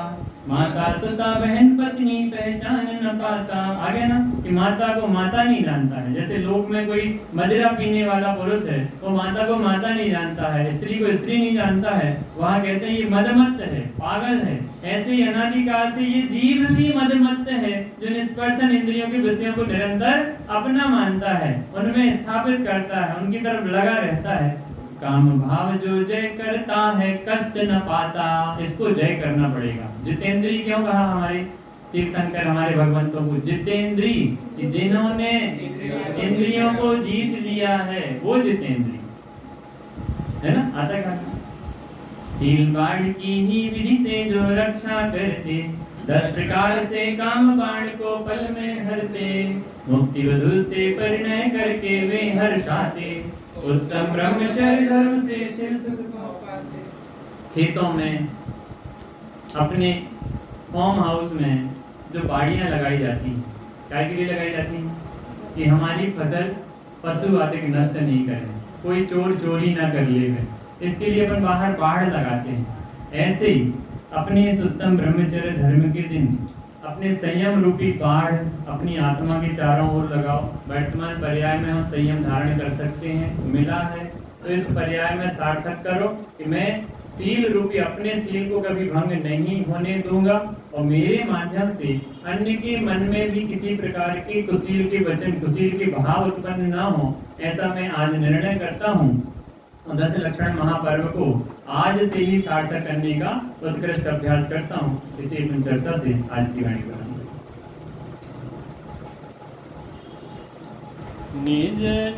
माता सुता बहन पत्नी पहचान न पाता। आगे ना कि माता को माता नहीं जानता है। जैसे लोक में कोई मदिरा पीने वाला पुरुष है, वो माता को माता नहीं जानता है, स्त्री को स्त्री नहीं जानता है, वहाँ कहते हैं ये मदमत्त है, पागल है। ऐसे ही अनादिकाल से ये जीव भी मदमत्त है, जो निष्पर्शन इंद्रियों के विषयों को निरंतर अपना मानता है, उनमें स्थापित करता है, उनकी तरफ लगा रहता है। काम भाव जो जय करता है कष्ट न पाता, इसको जय करना पड़ेगा। जितेंद्री क्यों कहा हमारे तीर्थंकर हमारे भगवंतों को? जितेंद्री, जिन्होंने इंद्रियों को जीत लिया है वो जितेंद्री है ना। आता है कहा, सील बाण की ही विधि से जो रक्षा करते, 10 प्रकार से काम बाण को पल में हरते, मुक्ति वधु से परिणय करके वे हर्षाते, उत्तम ब्रह्मचर्य धर्म से शिव सुख पाते। खेतों में, अपने फार्म हाउस में जो बाड़ियां लगाई जाती हैं, क्या के लिए लगाई जाती हैं? कि हमारी फसल पशु आदि नष्ट नहीं करें, कोई चोर चोरी ना कर ले। इसके लिए अपन बाहर बाड़ लगाते हैं। ऐसे ही अपने इस उत्तम ब्रह्मचर्य धर्म के दिन अपने संयम रूपी बाढ़ अपनी आत्मा के चारों ओर लगाओ। वर्तमान पर्याय में हम संयम धारण कर सकते हैं, मिला है, तो इस पर्याय में सार्थक करो कि मैं सील रूपी अपने सील को कभी भंग नहीं होने दूंगा, और मेरे माध्यम से अन्य के मन में भी किसी प्रकार के कुशील के वचन, कुशील के भाव उत्पन्न न हो, ऐसा मैं आज निर्णय करता हूँ। 10 लक्षण महापर्व को आज से ही सार्थक करने का उत्कृष्ट अभ्यास करता हूँ। इसी चर्चा से आज की वाणी करूँगा। निज